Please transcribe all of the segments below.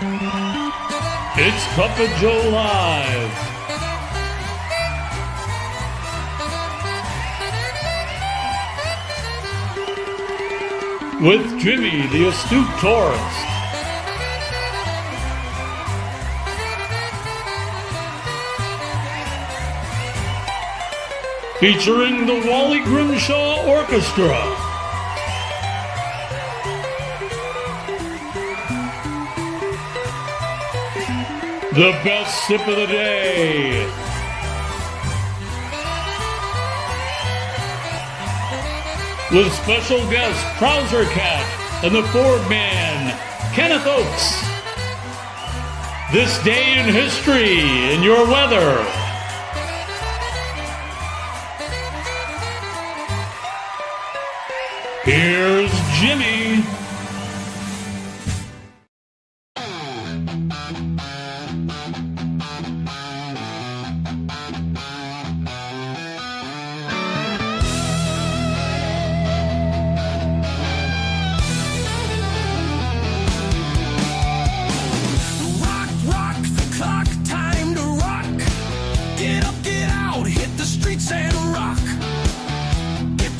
It's Puppet Joe Live. With Jimmy, the Astute Tourist. Featuring the Wally Grimshaw Orchestra. The best sip of the day. With special guest Trouser Cat and the Ford Man, Kenneth Oakes. This day in history in your weather. Here's Jimmy.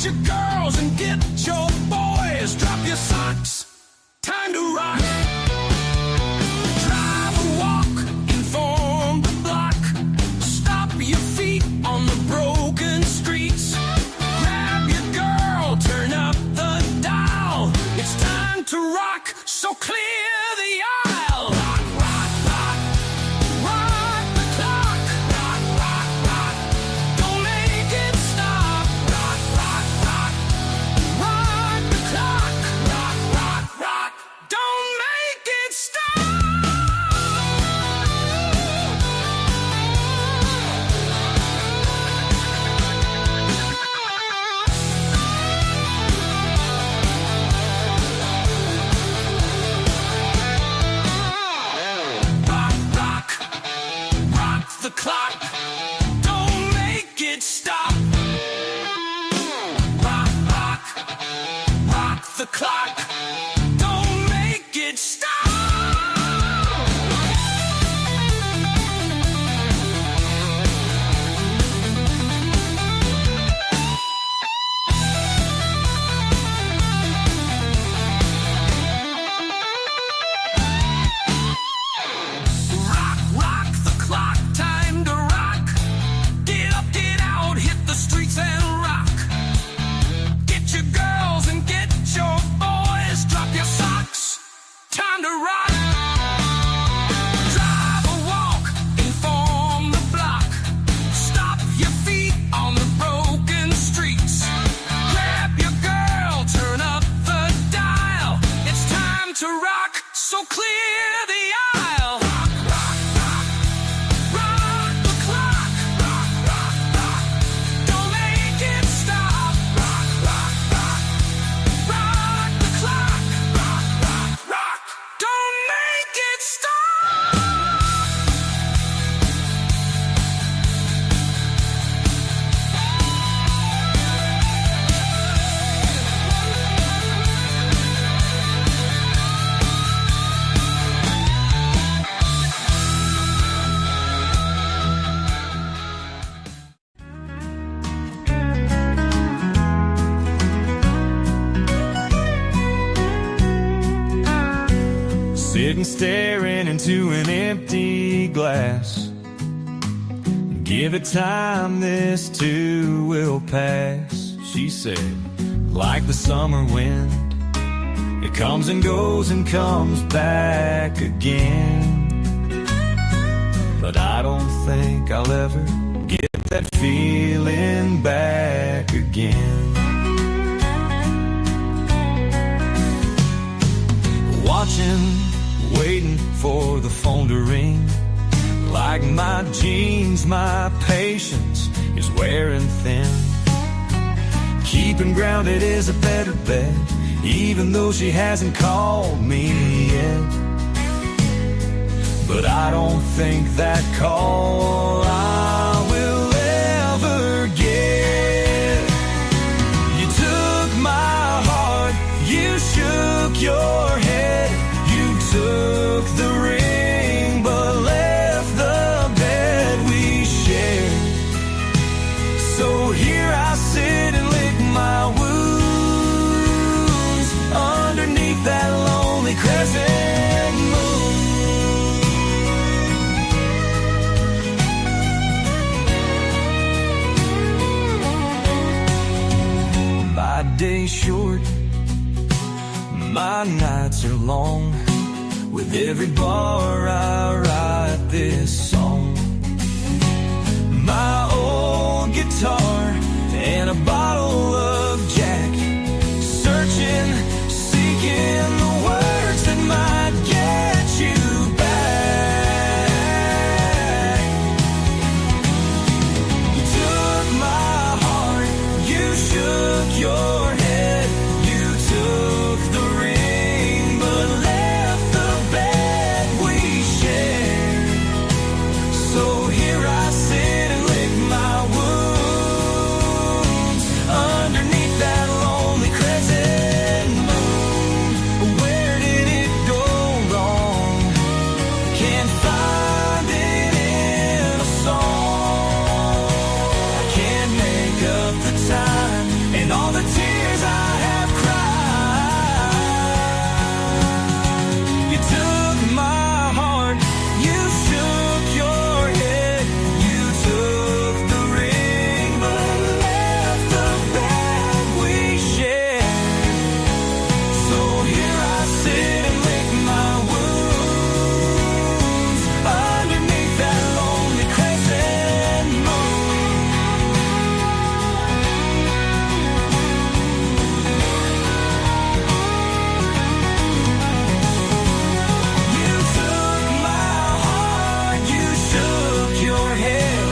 Your girls and get your boys, drop your socks, time to rock. Drive or walk, inform the block, stop your feet on the broken streets. Grab your girl, turn up the dial, it's time to rock, so clear the aisle. Rock, rock, rock, rock the clock. Rock, rock, rock, don't make it stop. Rock, rock, rock, rock the clock. Rock, rock, rock, don't make it stop. Rock, rock, rock the clock. Don't make it stop. Rock, rock, rock the clock. Don't make it stop. Rock, rock the clock, time to rock. Get up, get out, hit the streets and rock. Get your girls and get your boys, drop your socks, time to rock. Drive or walk, inform the block, stop your feet on the broken streets. Grab your girl, turn up the dial, it's time to rock, so clear the aisle. Rock, rock, rock, rock the clock. Rock, rock, rock, don't make it stop. Rock, rock, rock, rock the clock. Rock, rock, rock, don't make it stop. Sitting staring into an empty glass. Give it time, this too will pass, she said, like the summer wind. It comes and goes and comes back again. But I don't think I'll ever get that feeling back again. Watching, waiting for the phone to ring. Like my jeans, my patience is wearing thin. Keeping grounded is a better bet, even though she hasn't called me yet. But I don't think that call I will ever get. You took my heart, you shook your head, you took the ring. My nights are long. With every bar I write this song. My old guitar and a bottle of Jack. Searching, seeking the words that might get you back. You took my heart, you shook your head. You took the ring, but left the bed we shared. So here I sit and lick my wounds underneath that lonely crescent moon. Where did it go wrong? Can't find it in a song. I can't make up the time and all the tears I have cried. You took my heart, you shook your head, you took the ring, but left the bed we shared. So here I sit and lick my wounds underneath that lonely crescent moon. You took my heart, you shook your head,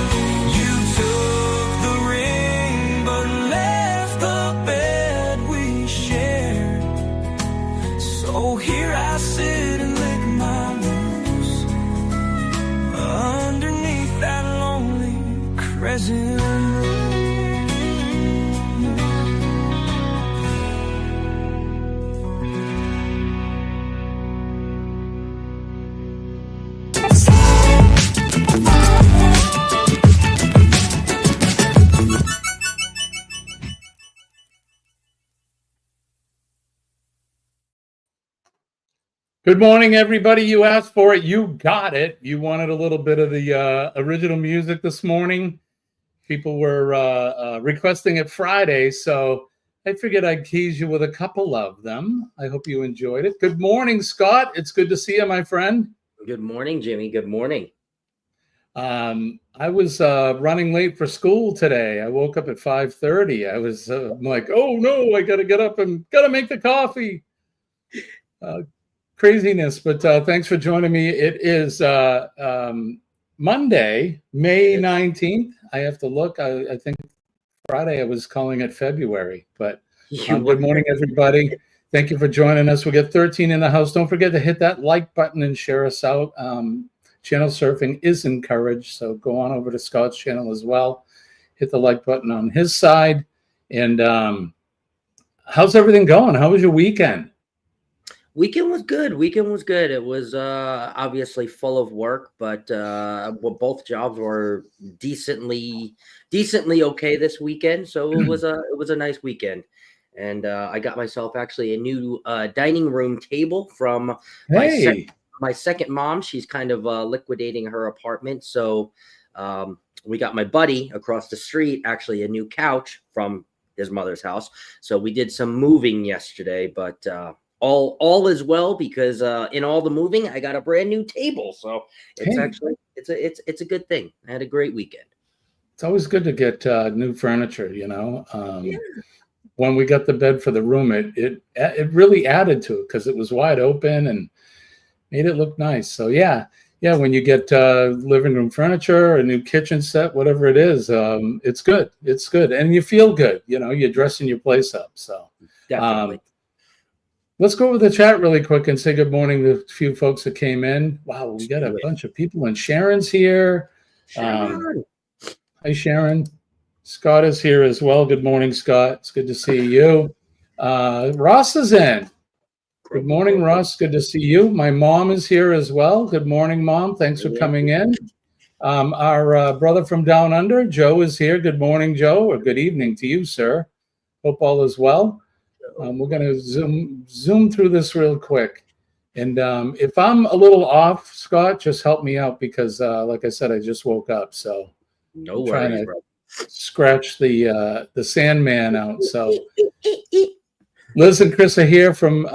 you took the ring, but left the bed we shared. So here I sit and lick my wounds underneath that lonely crescent moon. Good morning, everybody. You asked for it. You got it. You wanted a little bit of the original music this morning. People were requesting it Friday, so I figured I'd tease you with a couple of them. I hope you enjoyed it. Good morning, Scott. It's good to see you, my friend. Good morning, Jimmy. Good morning. I was running late for school today. I woke up at 5:30. I was I'm like, oh no, I got to get up and got to make the coffee. Craziness, but thanks for joining me. It is Monday, May 19th. I have to look. I think Friday I was calling it February, but good morning, everybody. Thank you for joining us. We got 13 in the house. Don't forget to hit that like button and share us out. Channel surfing is encouraged, so go on over to Scott's channel as well. Hit the like button on his side. And how's everything going? How was your weekend? Weekend was good. It was obviously full of work, but both jobs were decently okay this weekend. So it was a nice weekend, and I got myself actually a new dining room table from my second mom. She's kind of liquidating her apartment, so we got my buddy across the street actually a new couch from his mother's house. So we did some moving yesterday, but all is well because in all the moving, I got a brand new table. So it's actually it's a good thing. I had a great weekend. It's always good to get new furniture, you know. When we got the bed for the room, it really added to it because it was wide open and made it look nice. So yeah, when you get living room furniture, a new kitchen set, whatever it is, it's good. It's good, and you feel good. You know, you're dressing your place up. So Definitely. Let's go over the chat really quick and say good morning to a few folks that came in. Wow, we got a bunch of people, and Sharon's here. Sharon. Hi, Sharon. Scott is here as well. Good morning, Scott. It's good to see you. Ross is in. Good morning, Ross. Good to see you. My mom is here as well. Good morning, Mom. Thanks for coming in. Our brother from down under, Joe, is here. Good morning, Joe, or good evening to you, sir. Hope all is well. We're going to zoom through this real quick. And if I'm a little off, Scott, just help me out because, like I said, I just woke up. So No I'm trying worries, to bro. scratch the Sandman out. So Liz and Chris are here from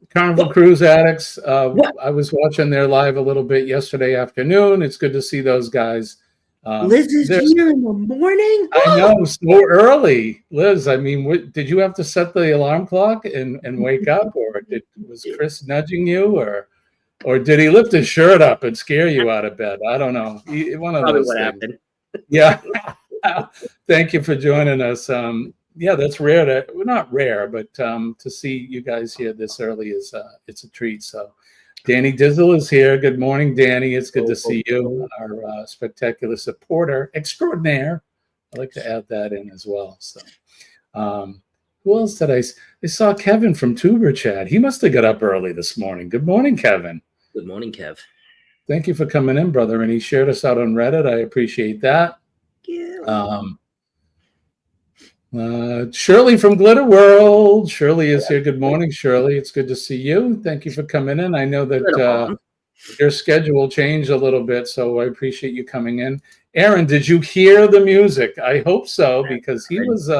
Carnival Cruise Addicts. I was watching their live a little bit yesterday afternoon. It's good to see those guys. Liz is here in the morning. I know, so early. Liz, I mean, did you have to set the alarm clock and wake up, or was Chris nudging you, or did he lift his shirt up and scare you out of bed? I don't know. One of Probably those what things. happened. Yeah. Thank you for joining us. Yeah, that's rare not rare, but to see you guys here this early is it's a treat. So Danny Dizzle is here. Good morning, Danny. It's good to see you, our spectacular supporter extraordinaire. I like to add that in as well. So who else did I saw Kevin from Tuber Chat. He must have got up early this morning. Good morning, Kevin. Good morning, Kev. Thank you for coming in, brother. And he shared us out on Reddit. I appreciate that. Yeah. Shirley from Glitter World. Shirley is here. Good morning, Shirley. It's good to see you. Thank you for coming in. I know that your schedule changed a little bit, so I appreciate you coming in. Aaron, did you hear the music? I hope so, because he was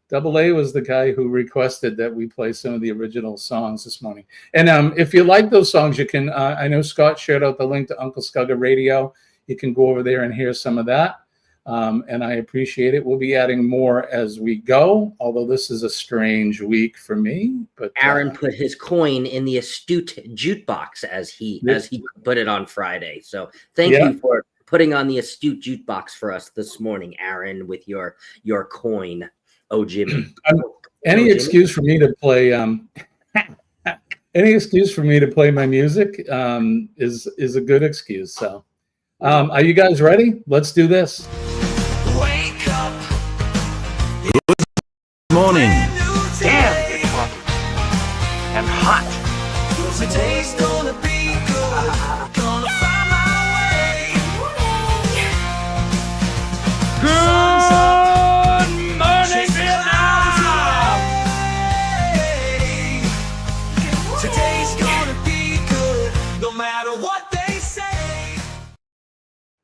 Double A was the guy who requested that we play some of the original songs this morning. And if you like those songs, you can. I know Scott shared out the link to Uncle Scugga Radio. You can go over there and hear some of that. And I appreciate it. We'll be adding more as we go, although this is a strange week for me. But Aaron put his coin in the Astute Jukebox as he put it on Friday. So thank you for putting on the Astute Jukebox for us this morning, Aaron, with your coin. Oh, Jimmy. Any excuse for me to play any excuse for me to play my music is a good excuse. So are you guys ready? Let's do this. Wake up. Good morning. Damn, it's hot. And hot. Today's gonna be good. Gonna find my way. Good morning, Vietnam. Today's gonna be good. No matter what they say.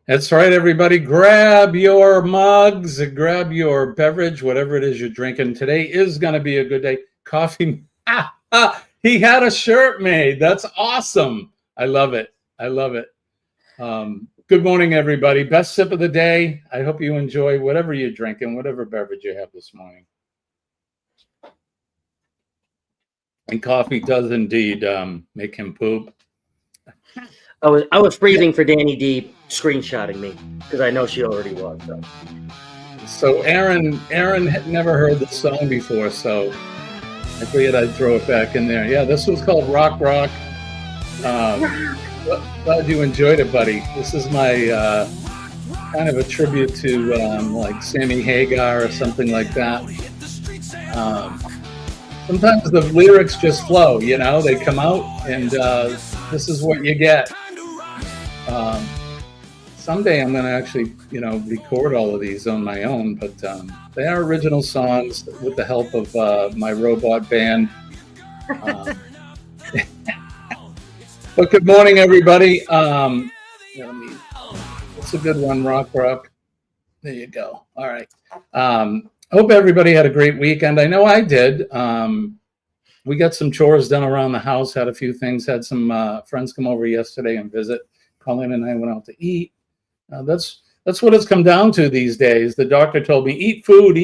That's right, everybody. Grab your mugs, grab your beverage, whatever it is you're drinking. Today is going to be a good day. Coffee. He had a shirt made. That's awesome. I love it. I love it. Good morning, everybody. Best sip of the day. I hope you enjoy whatever you're drinking, whatever beverage you have this morning. And coffee does indeed make him poop. I was freezing for Danny D screenshotting me because I know she already was. So Aaron had never heard this song before, so I figured I'd throw it back in there. Yeah, this was called Rock Rock. Glad you enjoyed it, buddy. This is my kind of a tribute to like Sammy Hagar or something like that. Sometimes the lyrics just flow, you know, they come out and this is what you get. Someday I'm going to actually, record all of these on my own, but they are original songs with the help of my robot band. But good morning, everybody. It's a good one, Rock Rock. There you go. All right. Hope everybody had a great weekend. I know I did. We got some chores done around the house, had a few things, had some friends come over yesterday and visit. Colleen and I went out to eat. That's what it's come down to these days. The doctor told me, eat food.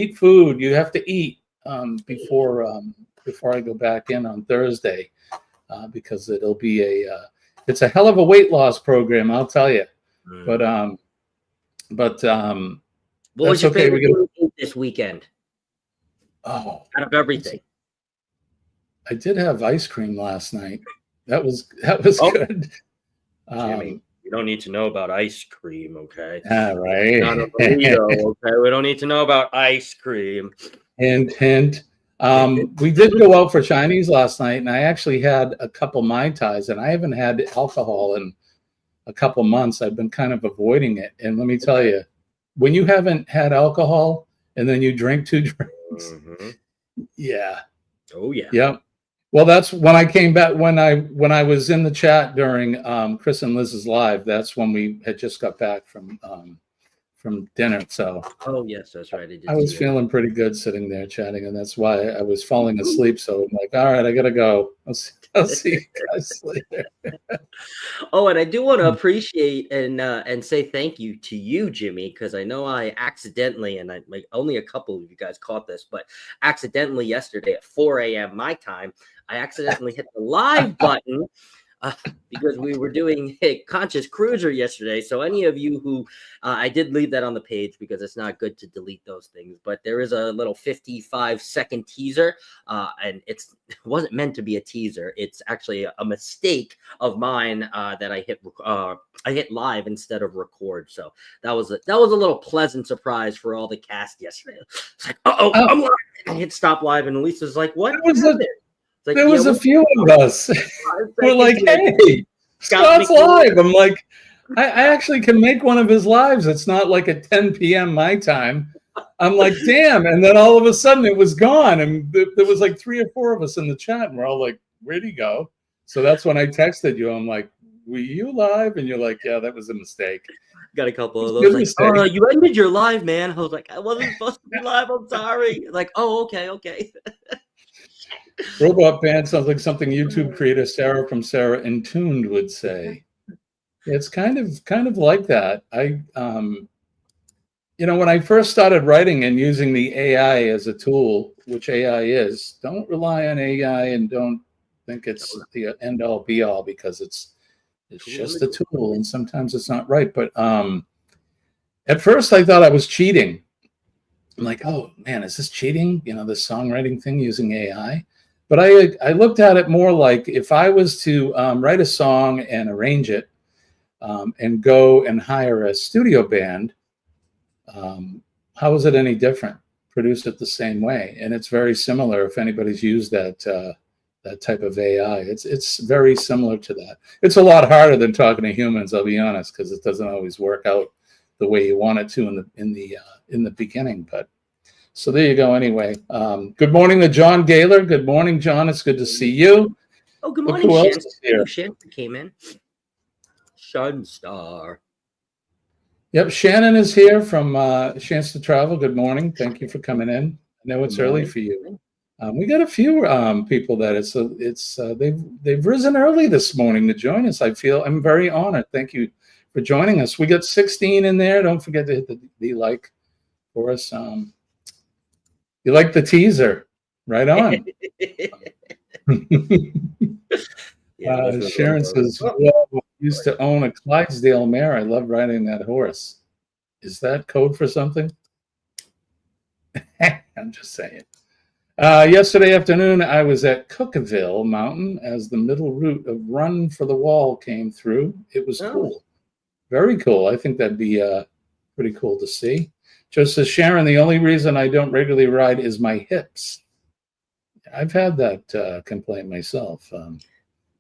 You have to eat before I go back in on Thursday because it'll be it's a hell of a weight loss program, I'll tell you. But what was your favorite thing this weekend? Oh, out of everything. I did have ice cream last night. That was good. Jimmy, you don't need to know about ice cream, okay? Right. Not a burrito, okay? We don't need to know about ice cream. Hint. We did go out for Chinese last night, and I actually had a couple Mai Tais, and I haven't had alcohol in a couple months. I've been kind of avoiding it. And let me tell you, when you haven't had alcohol and then you drink 2 drinks, yeah. Oh, yeah. Yep. Well, that's when I came back, when I was in the chat during Chris and Liz's live, that's when we had just got back from from dinner. So Oh yes, that's right. I did I was see it. feeling pretty good sitting there chatting, and that's why I was falling asleep. So I'm like, all right, I gotta go. I'll see you guys later. Oh, and I do want to appreciate and say thank you to you, Jimmy, because I know I accidentally, and I like only a couple of you guys caught this, but accidentally yesterday at 4 a.m. my time, I accidentally hit the live button because we were doing a conscious cruiser yesterday. So any of you who I did leave that on the page because it's not good to delete those things, but there is a little 55-second teaser, and it wasn't meant to be a teaser. It's actually a mistake of mine that I hit live instead of record. So that was a little pleasant surprise for all the cast yesterday. It's like, I'm live. I hit stop live, and Lisa's like, "What happened?" Like, there was a few of us. We're like, hey, Scott's live. I'm like, I actually can make one of his lives. It's not like at 10 p.m. my time. I'm like, damn. And then all of a sudden it was gone. And there was like 3 or 4 of us in the chat. And we're all like, where'd he go? So that's when I texted you. I'm like, were you live? And you're like, yeah, that was a mistake. Got a couple of those. Like, oh, you ended your live, man. I was like, I wasn't supposed to be live. I'm sorry. Like, oh, okay. Robot band sounds like something YouTube creator Sarah from Sarah Intuned would say. It's kind of like that. When I first started writing and using the AI as a tool, which AI is, don't rely on AI and don't think it's the end all be all, because it's just a tool and sometimes it's not right. But at first I thought I was cheating. I'm like, oh man, is this cheating? This songwriting thing using AI. But I looked at it more like if I was to write a song and arrange it and go and hire a studio band, how is it any different? Produce it the same way. And it's very similar if anybody's used that type of AI. It's very similar to that. It's a lot harder than talking to humans, I'll be honest, because it doesn't always work out the way you want it to in the beginning. But so there you go. Anyway, good morning to John Gaylor. Good morning, John. It's good to see you. Oh, good morning, Shan. Shan came in. Sunstar. Yep, Shannon is here from Chance to Travel. Good morning. Thank you for coming in. I know it's early for you. We got a few people that they've risen early this morning to join us. I'm very honored. Thank you for joining us. We got 16 in there. Don't forget to hit the like for us. You like the teaser? Right on. Sharon says, well, I used to own a Clydesdale mare. I love riding that horse. Is that code for something? I'm just saying. Yesterday afternoon, I was at Cookeville Mountain as the middle route of Run for the Wall came through. It was cool. Very cool. I think that'd be pretty cool to see. Just as Sharon, the only reason I don't regularly ride is my hips. I've had that complaint myself.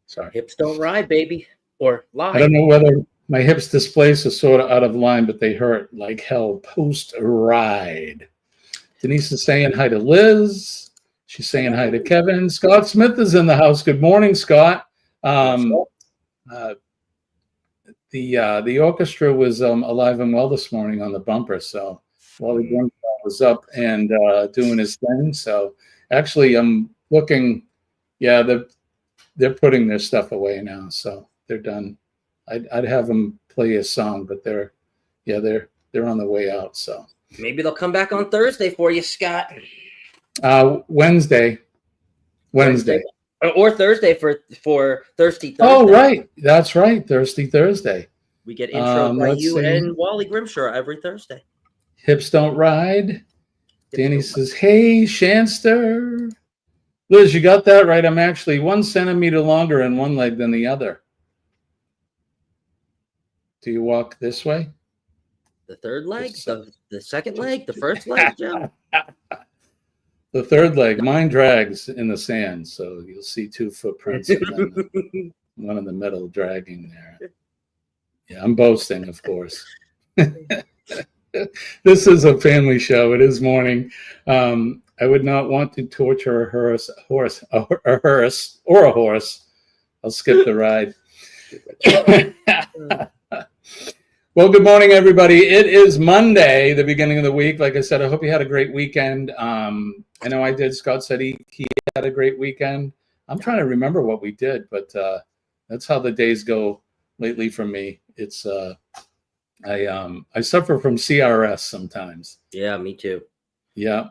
Sorry. Hips don't ride, baby. Or lie. I don't know whether my hips displaced are sort of out of line, but they hurt like hell post-ride. Denise is saying hi to Liz. She's saying hi to Kevin. Scott Smith is in the house. Good morning, Scott. The orchestra was alive and well this morning on the bumper, so Wally Grimshaw was up and doing his thing. So actually, I'm looking. Yeah, they're putting their stuff away now, so they're done. I'd have them play a song, but they're on the way out. So maybe they'll come back on Thursday for you, Scott. Wednesday. Or Thursday for Thirsty Thursday. Oh, right. That's right. Thirsty Thursday. We get intro by you and Wally Grimshaw every Thursday. Hips don't ride. Danny says, hey, Shanster. Liz, you got that right. I'm actually 1 centimeter longer in one leg than the other. Do you walk this way? The third leg? The second leg? The first leg, Joe? The third leg. Mine drags in the sand, so you'll see 2 footprints. One in the middle dragging there. Yeah, I'm boasting, of course. This is a family show. It is morning. I would not want to torture a horse. I'll skip the ride. Well, good morning, everybody. It is Monday, the beginning of the week. Like I said, I hope you had a great weekend. I know I did. Scott said he had a great weekend. I'm trying to remember what we did, but that's how the days go lately for me. It's I suffer from CRS sometimes. Yeah, me too. Yeah.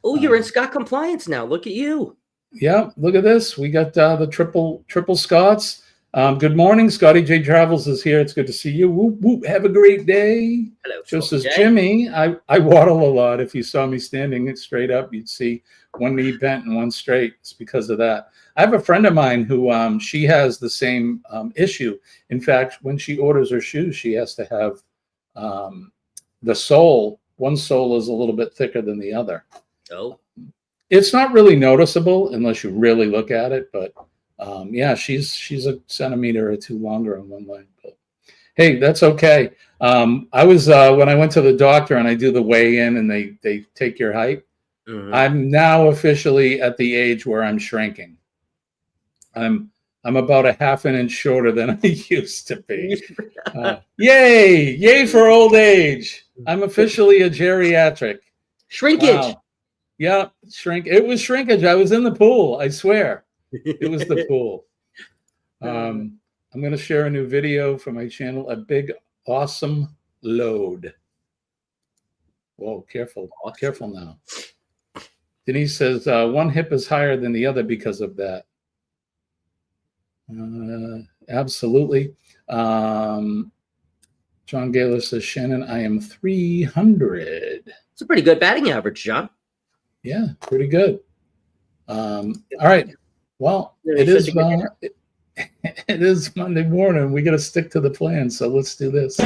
Oh, you're in Scott compliance now. Look at you. Yeah, look at this. We got the triple Scots. Good morning. Scotty J Travels is here. It's good to see you. Whoop, whoop. Have a great day. Hello, Just Scotty as J. Jimmy, I waddle a lot. If you saw me standing straight up, you'd see one knee bent and one straight. It's because of that. I have a friend of mine who she has the same issue. In fact, when she orders her shoes, she has to have the sole. One sole is a little bit thicker than the other. Oh. It's not really noticeable unless you really look at it, but yeah, she's a centimeter or two longer on one leg. But hey, that's okay. I was when I went to the doctor and I do the weigh-in and they take your height. Mm-hmm. I'm now officially at the age where I'm shrinking. I'm about a half an inch shorter than I used to be. Yay for old age! I'm officially a geriatric. Shrinkage. Wow. Yeah, it was shrinkage. I was in the pool. I swear, it was the pool. I'm going to share a new video for my channel. A big, awesome load. Whoa, careful now. Denise says one hip is higher than the other because of that. Absolutely. John Gaylor says, Shannon, I am 300. It's a pretty good batting average, John. Yeah, pretty good. All right. Well, it is Monday morning. We got to stick to the plan. So let's do this.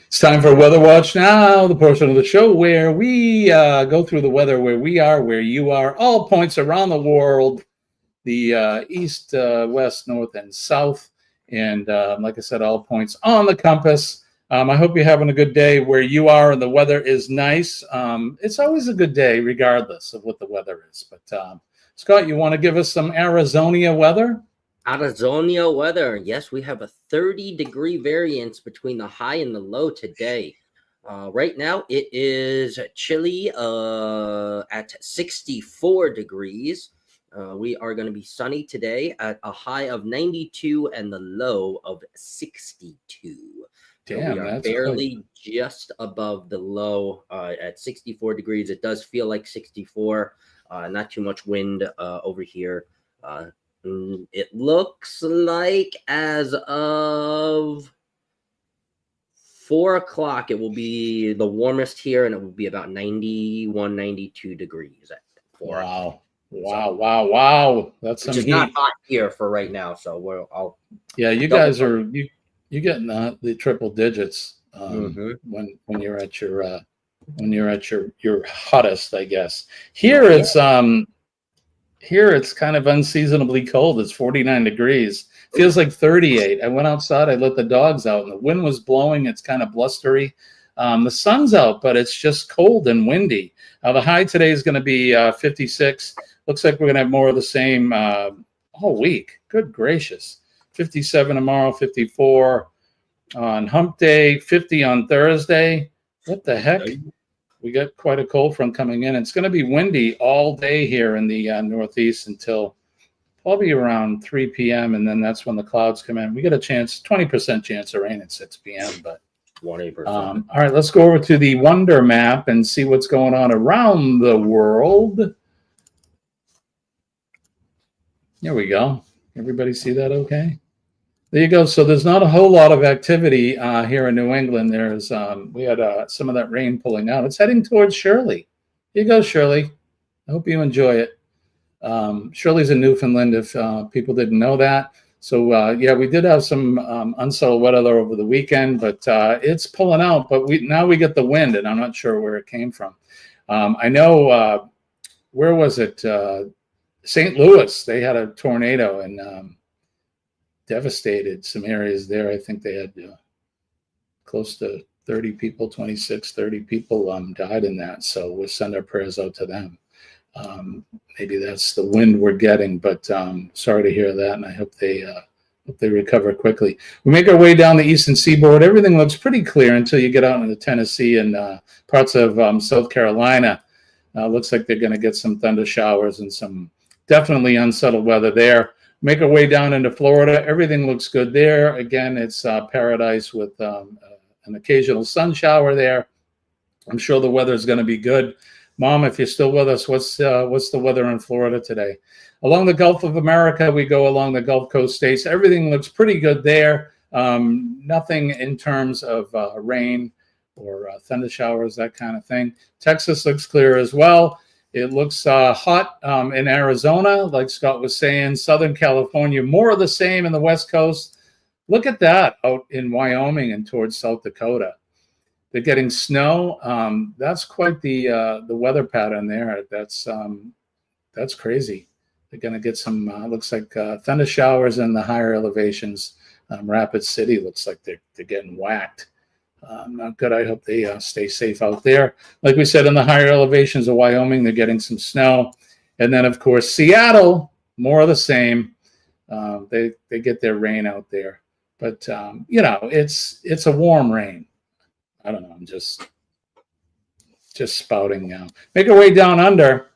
It's time for Weather Watch Now, the portion of the show where we go through the weather where we are, where you are, all points around the world. The east, west, north, and south. And like I said, all points on the compass. I hope you're having a good day where you are and the weather is nice. It's always a good day regardless of what the weather is. But Scott, you want to give us some Arizona weather? Arizona weather. Yes, we have a 30-degree variance between the high and the low today. Right now, it is chilly at 64 degrees. We are going to be sunny today at a high of 92 and the low of 62. Damn, so we are barely just above the low at 64 degrees. It does feel like 64. Not too much wind over here. It looks like as of 4 o'clock, it will be the warmest here, and it will be about 91, 92 degrees at 4 o'clock. Wow. That's some Which is heat. not hot here for right now. So Yeah, you guys are you getting the triple digits when you're at your hottest, I guess. Here it's kind of unseasonably cold. It's 49 degrees. Feels like 38. I went outside, I let the dogs out, and the wind was blowing. It's kind of blustery. The sun's out, but it's just cold and windy. The high today is going to be 56. Looks like we're going to have more of the same all week. Good gracious. 57 tomorrow, 54 on hump day, 50 on Thursday. What the heck? We got quite a cold front coming in. It's going to be windy all day here in the Northeast until probably around 3 p.m. And then that's when the clouds come in. We got a chance, 20% chance of rain at 6 p.m. But 20%. All right, let's go over to the Wonder Map and see what's going on around the world. There we go. Everybody see that okay? There you go. So there's not a whole lot of activity here in New England. There's we had some of that rain pulling out. It's heading towards Shirley. Here you go, Shirley. I hope you enjoy it. Shirley's in Newfoundland, if people didn't know that. So yeah, we did have some unsettled weather over the weekend, but it's pulling out. But now we get the wind, and I'm not sure where it came from. I know where was it? St. Louis. They had a tornado and devastated some areas there. I think they had close to 30 people, 26, 30 people died in that. So we'll send our prayers out to them. Maybe that's the wind we're getting, but sorry to hear that, and I hope they recover quickly. We make our way down the eastern seaboard. Everything looks pretty clear until you get out into Tennessee and parts of South Carolina. Looks like they're going to get some thunder showers and some definitely unsettled weather there. Make our way down into Florida. Everything looks good there. Again, it's paradise with an occasional sun shower there. I'm sure the weather is going to be good. Mom, if you're still with us, what's the weather in Florida today? Along the Gulf of America, we go along the Gulf Coast states. Everything looks pretty good there. Nothing in terms of rain or thunder showers, that kind of thing. Texas looks clear as well. It looks hot in Arizona, like Scott was saying. Southern California, more of the same in the West Coast. Look at that out in Wyoming and towards South Dakota. They're getting snow. That's quite the weather pattern there. That's crazy. They're going to get some, looks like thunder showers in the higher elevations. Rapid City looks like they're getting whacked. Not good. I hope they stay safe out there. Like we said, in the higher elevations of Wyoming, they're getting some snow. And then, of course, Seattle, more of the same. They get their rain out there. But, it's a warm rain. I don't know. I'm just spouting now. Make our way down under.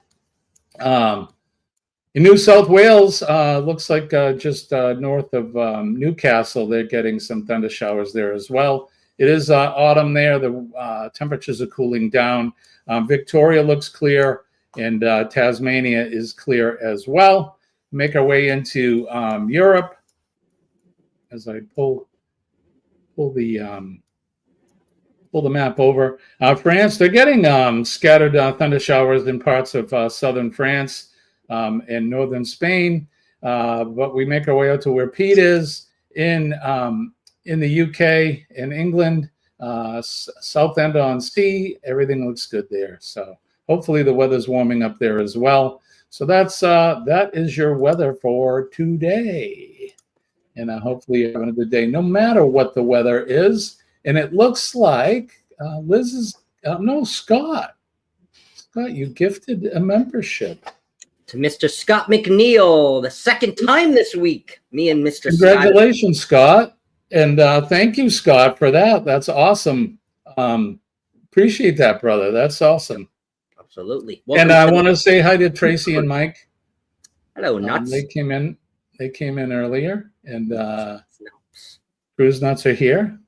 In New South Wales, looks like just north of Newcastle, they're getting some thunder showers there as well. It is autumn there. The temperatures are cooling down. Victoria looks clear, and Tasmania is clear as well. Make our way into Europe as I pull the map over. France, they're getting scattered thunder showers in parts of southern France and northern Spain. But we make our way out to where Pete is in the UK, in England, Southend-on-Sea. Everything looks good there. So hopefully the weather's warming up there as well. So that is your weather for today. And hopefully you're having a good day, no matter what the weather is. And it looks like Liz is, no, Scott. Scott, you gifted a membership. To Mr. Scott McNeil, the second time this week. Me and Mr. Congratulations, Scott. And thank you, Scott, for that. That's awesome. Appreciate that, brother. That's awesome. Absolutely. And I want to say hi to Tracy and Mike. Hello, Nuts. They came in earlier, and Cruise Nuts are here.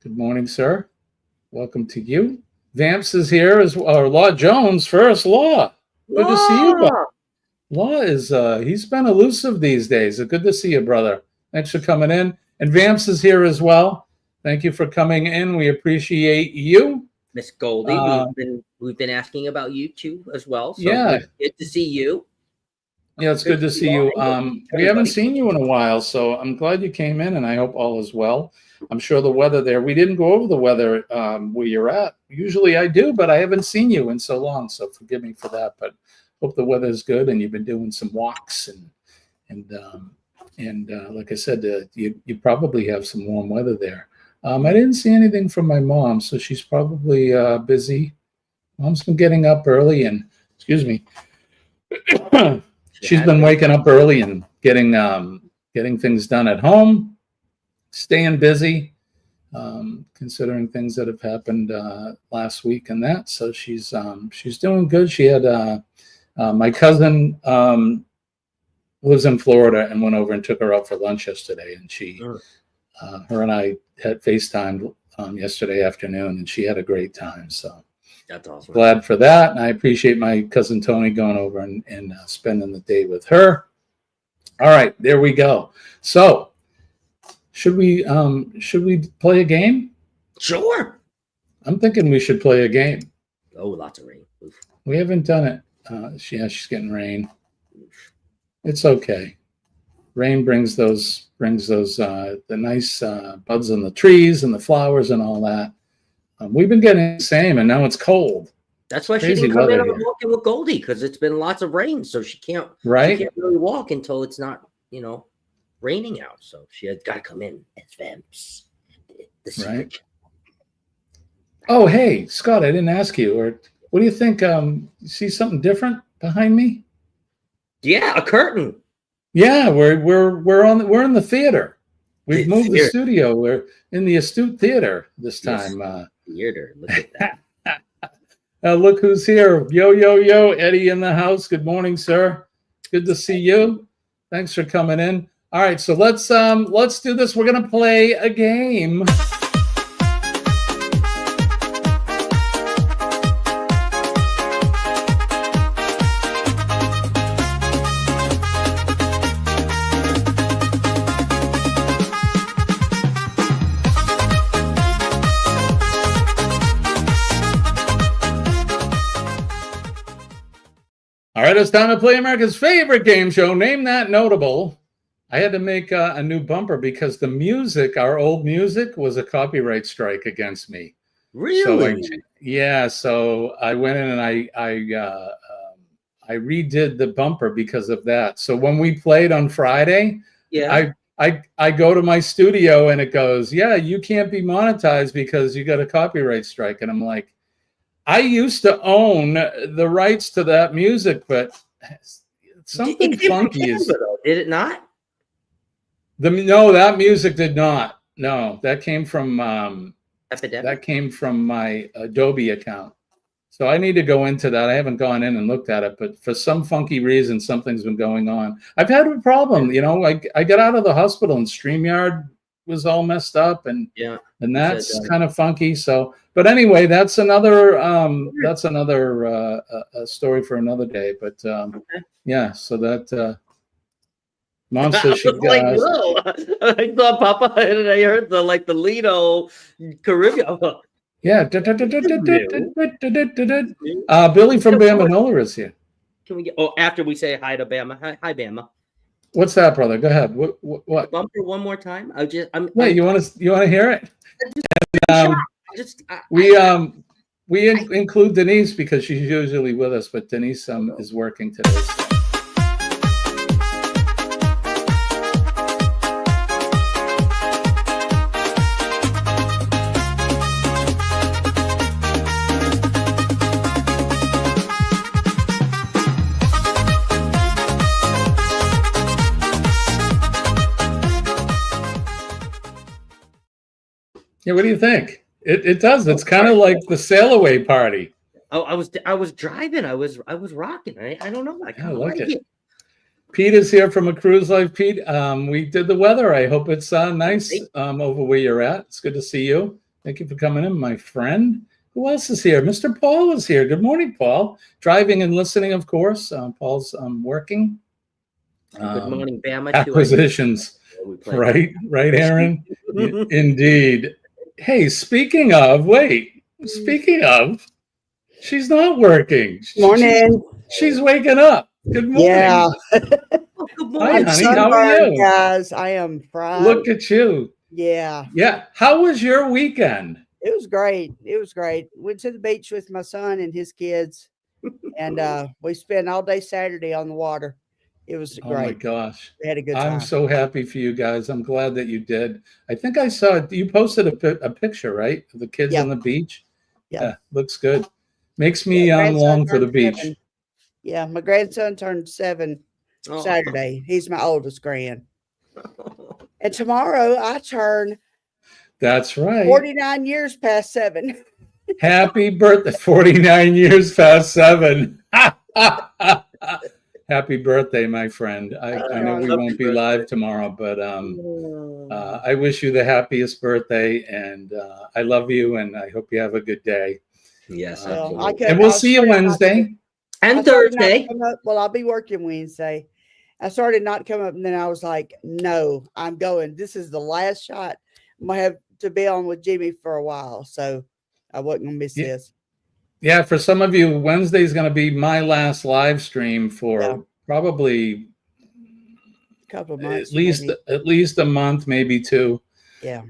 Good morning, sir. Welcome to you. Vamps is here as well. Or Law Jones first. Law. Good to see you, brother. Law is he's been elusive these days. Good to see you, brother. Thanks for coming in. And Vamps is here as well. Thank you for coming in. We appreciate you. Miss Goldie, we've been asking about you too as well. So yeah. Good to see you. Yeah, it's good to see you. We haven't seen you in a while, so I'm glad you came in, and I hope all is well. I'm sure the weather there, we didn't go over the weather where you're at. Usually I do, but I haven't seen you in so long, so forgive me for that. But hope the weather is good, and you've been doing some walks, and like I said, you probably have some warm weather there. I didn't see anything from my mom, so she's probably busy. Mom's been getting up early, and excuse me. She's been waking up early and getting things done at home, staying busy, considering things that have happened last week and that. So she's doing good. She had my cousin lives in Florida and went over and took her out for lunch yesterday, and her and I had FaceTimed yesterday afternoon, and she had a great time. So. That's awesome. Glad for that. And I appreciate my cousin Tony going over and spending the day with her. All right, there we go. So should we play a game? Sure. I'm thinking we should play a game. Oh, lots of rain. Oof. We haven't done it. She's getting rain. It's okay. Rain brings those the nice buds on the trees and the flowers and all that. We've been getting the same, and now it's cold. That's why she didn't come in on walking with Goldie, because it's been lots of rain, so she can't really walk until it's not, raining out. So she has got to come in as Vamps. Right. Oh, hey, Scott, I didn't ask you. Or what do you think? You see something different behind me? Yeah, a curtain. Yeah, we're in the theater. We've moved the Theater. studio. We're in the Astute Theater this Yes. time. Theater. Look at that. Look who's here. Yo, yo, yo, Eddie in the house. Good morning, sir. Good to see you. Thanks for coming in. All right, so let's do this. We're gonna play a game. All right, it's time to play America's favorite game show. Name that notable. I had to make a new bumper because the music, our old music, was a copyright strike against me. Really? So I went in and I redid the bumper because of that. So when we played on Friday, Yeah. I go to my studio and it goes, yeah, you can't be monetized because you got a copyright strike. And I'm like, I used to own the rights to that music, but something funky is. Did it not? No, that music did not. No, that came from Epidemic. that came from my Adobe account. So I need to go into that. I haven't gone in and looked at it, but for some funky reason, something's been going on. I've had a problem. You know, I got out of the hospital and StreamYard was all messed up, and that's kind of funky. So, but anyway, that's another story for another day. But yeah, so that Mom says she like, whoa. I thought Papa and I heard the Lido Caribbean. Yeah. Billy from Bama Miller is here. Can we get after we say hi to Bama? Hi Bama. What's that, brother? Go ahead. What? Bumper one more time. You want to hear it? We include Denise because she's usually with us, but Denise is working today. So. Yeah, what do you think? It does. It's kind of like the sail away party. Oh, I was driving. I was rocking. I don't know. I kind of like it. Pete is here from A Cruise Life. Pete, we did the weather. I hope it's nice over where you're at. It's good to see you. Thank you for coming in, my friend. Who else is here? Mr. Paul is here. Good morning, Paul. Driving and listening, of course. Paul's working. Good morning, Bama. Acquisitions. Right, Aaron? Indeed. Hey, speaking of, she's not working. Morning. She's waking up. Good morning. Yeah. Good morning, honey. How are you? Guys, I am fried. Look at you. Yeah. Yeah. How was your weekend? It was great. Went to the beach with my son and his kids, and we spent all day Saturday on the water. It was great. Oh my gosh. We had a good time. I'm so happy for you guys. I'm glad that you did. I think I saw you posted a picture, right? Of the kids on the beach. Yeah. Looks good. Makes me long for the beach. 7. Yeah. My grandson turned 7 Saturday. He's my oldest grand. And tomorrow I turn. That's right. 49 years past 7. Happy birthday. 49 years past 7. Happy birthday, my friend. I know we won't be live tomorrow, but I wish you the happiest birthday, and I love you, and I hope you have a good day. Yes, and we'll see you Wednesday and Thursday. Well, I'll be working Wednesday. I started not to come up, and then I was like, no, I'm going. This is the last shot. I'm going to have to be on with Jimmy for a while, so I wasn't going to miss this. Yeah, for some of you, Wednesday is going to be my last live stream for probably a couple of months, at least a month, maybe 2. Yeah.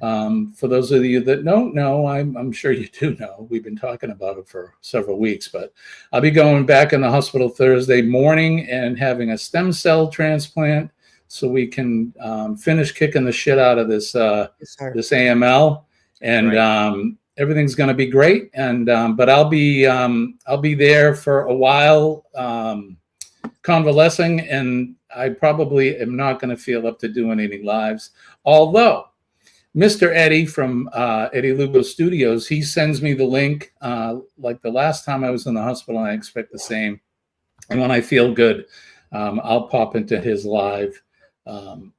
For those of you that don't know, I'm sure you do know. We've been talking about it for several weeks, but I'll be going back in the hospital Thursday morning and having a stem cell transplant so we can finish kicking the shit out of this this AML. And everything's going to be great. And but I'll be there for a while, convalescing, and I probably am not going to feel up to doing any lives. Although Mr. Eddie from Eddie Lugo Studios, he sends me the link. Like the last time I was in the hospital, I expect the same. And when I feel good, I'll pop into his live, and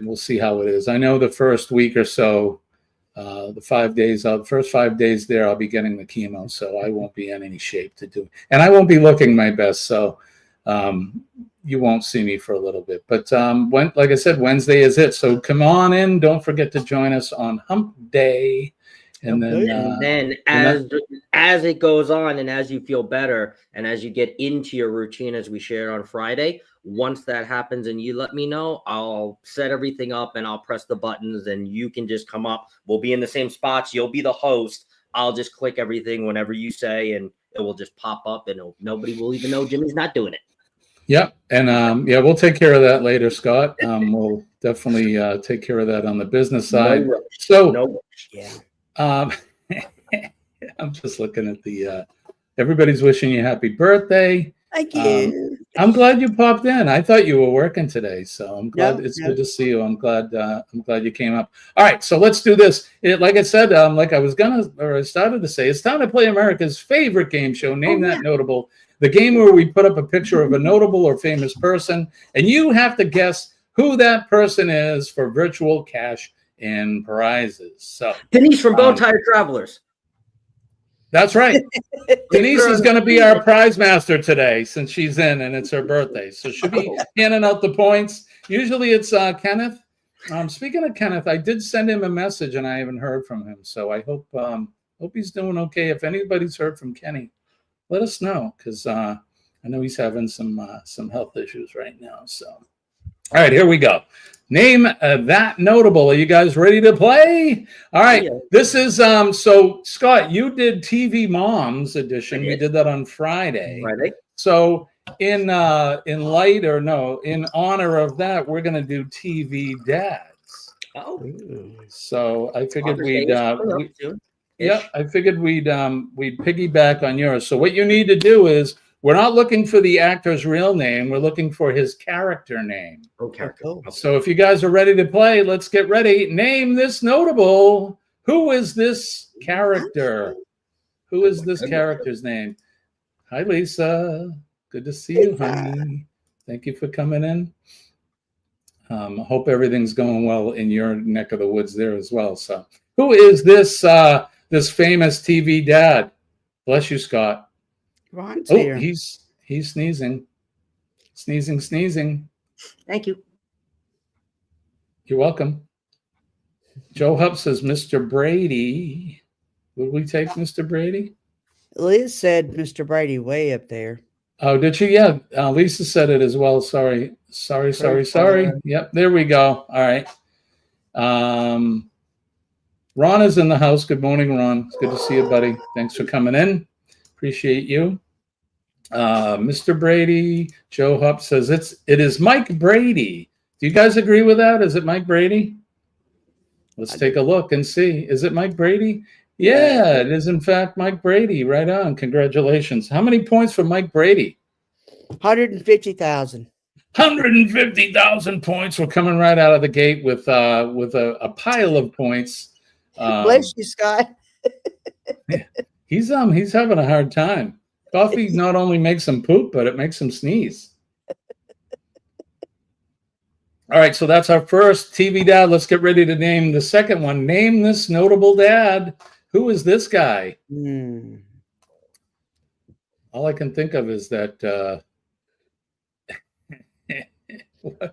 we'll see how it is. I know the first week or so, the 5 days, first 5 days there, I'll be getting the chemo, so I won't be in any shape to do, and I won't be looking my best. So you won't see me for a little bit. But like I said, Wednesday is it. So come on in. Don't forget to join us on Hump Day. And then as it goes on and as you feel better and as you get into your routine, as we shared on Friday, once that happens and you let me know, I'll set everything up and I'll press the buttons and you can just come up. We'll be in the same spots. You'll be the host. I'll just click everything whenever you say, and it will just pop up, and nobody will even know Jimmy's not doing it. Yep. And yeah, we'll take care of that later, Scott. We'll definitely take care of that on the business side. I'm just looking at the everybody's wishing you happy birthday. Thank you. I'm glad you popped in. I thought you were working today, so I'm glad. It's good to see you. I'm glad you came up. All right, so let's do this. Like I said, like I started to say, it's time to play America's favorite game show, Name That Notable. The game where we put up a picture of a notable or famous person, and you have to guess who that person is for virtual cash and prizes. So Denise from Bone Tire Travelers. That's right. Denise is going to be our prize master today since she's in and it's her birthday. So she'll be handing out the points. Usually it's Kenneth. Speaking of Kenneth, I did send him a message and I haven't heard from him. So I hope he's doing okay. If anybody's heard from Kenny, let us know, because I know he's having some health issues right now. So, all right, here we go. Name that notable. Are you guys ready to play? All right. This is so Scott, you did TV Moms edition. We did that on Friday. So in honor of that, we're going to do TV Dads. Oh. So I figured we'd piggyback on yours. So what you need to do is, we're not looking for the actor's real name. We're looking for his character name. Okay. So if you guys are ready to play, let's get ready. Name this notable. Who is this character? Who is this character's name? Hi, Lisa. Good to see you, honey. Thank you for coming in. I hope everything's going well in your neck of the woods there as well. So who is this this famous TV dad? Bless you, Scott. Ron's Oh, here. he's sneezing. Sneezing. Thank you. You're welcome. Joe Hupp says, Mr. Brady. Would we take Mr. Brady? Liz said Mr. Brady way up there. Oh, did she? Yeah. Lisa said it as well. Sorry. Yep, there we go. All right. Ron is in the house. Good morning, Ron. It's good to see you, buddy. Thanks for coming in. Appreciate you. Mr. Brady, Joe Hupp says it is Mike Brady. Do you guys agree with that? Is it Mike Brady? Let's take a look and see. Is it Mike Brady? Yeah, it is in fact Mike Brady. Right on. Congratulations. How many points for Mike Brady? 150,000. 150,000 points. We're coming right out of the gate with a pile of points. Bless you, Scott. He's having a hard time. Coffee not only makes him poop, but it makes him sneeze. All right, so that's our first TV dad. Let's get ready to name the second one. Name this notable dad. Who is this guy? All I can think of is that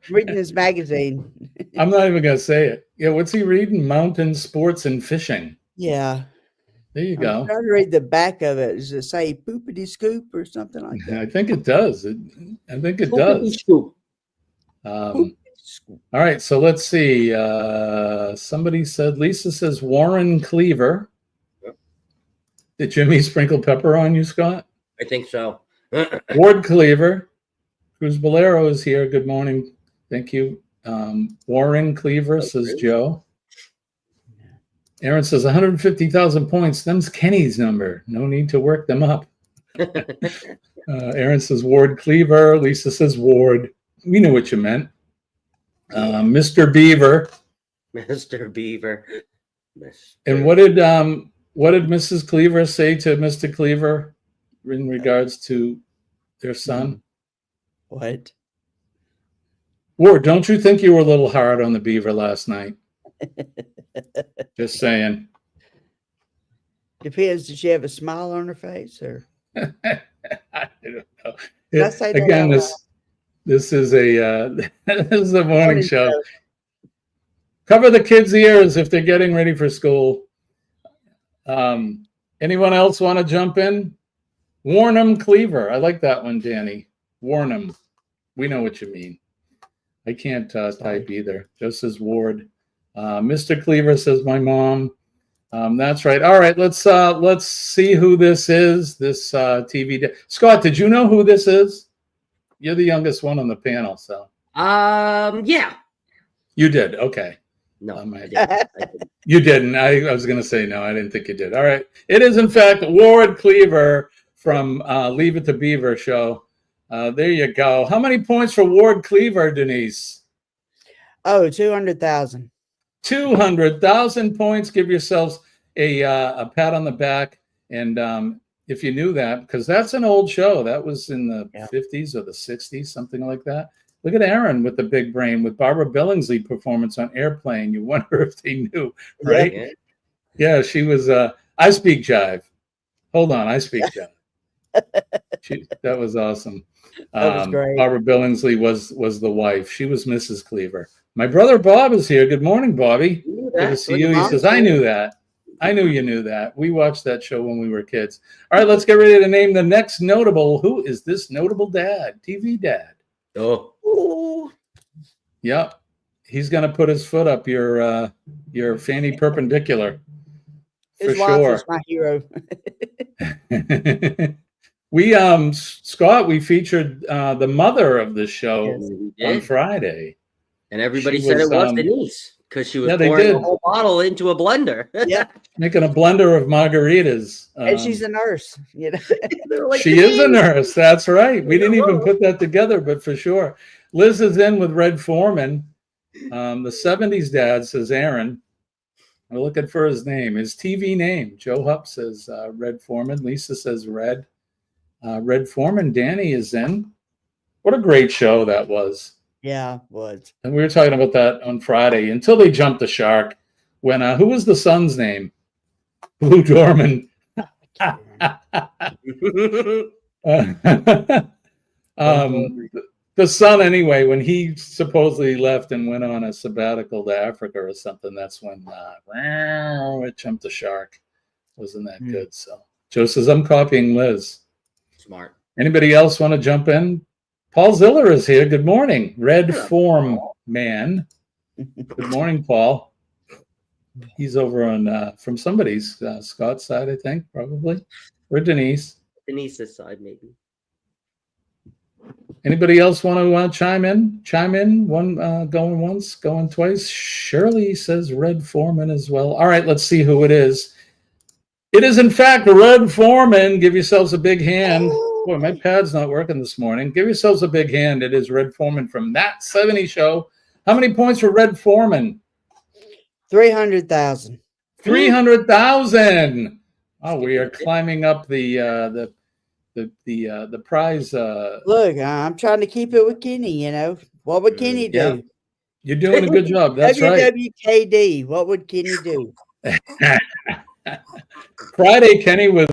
reading his magazine. I'm not even going to say it. Yeah, what's he reading? Mountain Sports and Fishing. Yeah. There you go. I'm trying to read the back of it. Does it say poopity scoop or something like that? I think it does. I think it does. All right, so let's see. Somebody said, Lisa says Warren Cleaver. Yep. Did Jimmy sprinkle pepper on you, Scott? I think so. Ward Cleaver. Cruz Bolero is here. Good morning. Thank you. Warren Cleaver, says Joe. Aaron says 150,000 points. Them's Kenny's number. No need to work them up. Aaron says Ward Cleaver. Lisa says Ward. We knew what you meant. Mr. Beaver. Mr. Beaver. And what did Mrs. Cleaver say to Mr. Cleaver in regards to their son? What? Ward, don't you think you were a little hard on the Beaver last night? Just saying. Depends. Did she have a smile on her face, or? I don't know. Did I say that Again, out this is a this is a morning show. Cover the kids' ears if they're getting ready for school. Anyone else want to jump in? Warnham Cleaver. I like that one, Danny. Warnham. We know what you mean. I can't type either. Just says Ward. Mr. Cleaver says my mom. That's right. All right, let's see who this is. This TV. Scott, did you know who this is? You're the youngest one on the panel, so. Yeah. You did. Okay. No, I didn't. You didn't. I was going to say no. I didn't think you did. All right. It is in fact Ward Cleaver from Leave It to Beaver show. There you go. How many points for Ward Cleaver, Denise? Oh, 200,000. 200,000 points. Give yourselves a pat on the back. And if you knew that, because that's an old show. That was in the 50s or the 60s, something like that. Look at Aaron with the big brain with Barbara Billingsley performance on Airplane. You wonder if they knew, right? Yeah, she was. I speak jive. Hold on, I speak jive. That was awesome. That was great. Barbara Billingsley was the wife. She was Mrs. Cleaver. My brother Bob is here. Good morning, Bobby. Good to see you. He says, I knew that. I knew you knew that. We watched that show when we were kids. All right, let's get ready to name the next notable. Who is this notable dad? TV dad. Oh. Ooh. Yep. He's going to put his foot up your fanny perpendicular. His for wife sure. is my hero. We Scott, we featured the mother of the show on Friday. And everybody said it was Denise because she was pouring a whole bottle into a blender. Yeah. Making a blender of margaritas. And she's a nurse. You know? Like, she is a nurse. That's right. We didn't even put that together, but for sure. Liz is in with Red Foreman. The 70s dad says Aaron. We're looking for his name. His TV name. Joe Hupp says Red Foreman. Lisa says Red. Red Foreman. Danny is in. What a great show that was. Yeah, it was. And we were talking about that on Friday until they jumped the shark. When who was the son's name? Blue Dorman. The son, anyway, when he supposedly left and went on a sabbatical to Africa or something, that's when it jumped the shark. Wasn't that good? So Joe says, I'm copying Liz. Smart. Anybody else want to jump in? Paul Ziller is here. Good morning. Red Form Man. Good morning, Paul. He's over on from somebody's Scott's side, I think, probably. Or Denise. Denise's side, maybe. Anybody else want to chime in? Chime in. One going once, going twice. Shirley says Red Foreman as well. All right, let's see who it is. It is, in fact, Red Foreman. Give yourselves a big hand. Boy, my pad's not working this morning. Give yourselves a big hand. It is Red Foreman from That 70 Show. How many points for Red Foreman? 300,000. 300,000. Oh, we are climbing up the prize. Look, I'm trying to keep it with Kenny. You know what would Kenny do? Yeah. You're doing a good job. That's right. WWKD. What would Kenny do? Friday, Kenny was.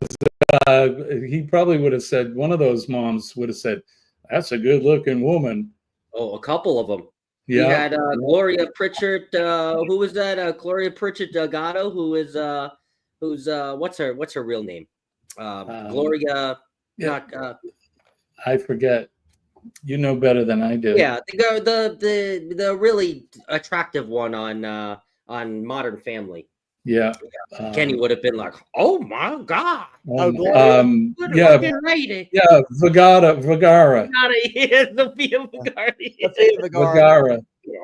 He probably would have said, one of those moms would have said, "That's a good-looking woman." Oh, a couple of them. Yeah. We had Gloria Pritchard. Who was that? Gloria Pritchard Delgado. Who's what's her real name? Gloria. Yeah. I forget. You know better than I do. Yeah, the really attractive one on Modern Family. Yeah. Kenny would have been like, "Oh my God!" Yeah, Vergara. Yeah, Sophia Vergara.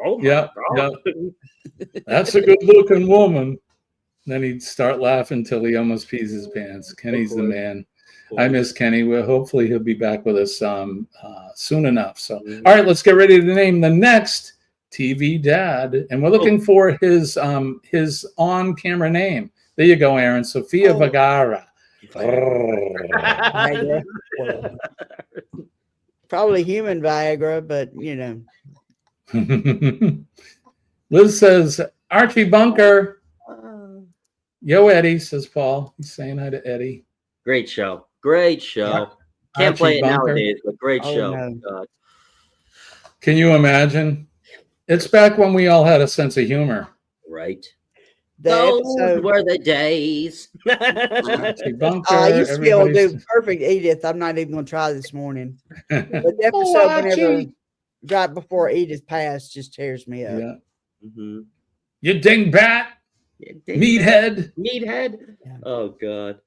Oh my God. Yeah. That's a good-looking woman. Then he'd start laughing till he almost pees his pants. Kenny's the man. I miss Kenny. Well, hopefully he'll be back with us soon enough. So, all right, let's get ready to name the next TV dad, and we're looking for his on-camera name. There you go, Aaron. Sofia Vergara. Viagra. Probably human Viagra, but Liz says, Archie Bunker. Yo, Eddie, says Paul. He's saying hi to Eddie. Great show. Great show. Yeah. Can't Archie play it Bunker. nowadays, but great Oh, show. no. God. Can you imagine? It's back when we all had a sense of humor. Right. the Those episode. were the days. Archie Bunker. I used to be able to everybody's- do perfect Edith. I'm not even going to try this morning. But the Oh, episode whenever Archie. right before Edith passed just tears me up. Yeah. Mhm. You dingbat, meathead. Meathead. Yeah. Oh God.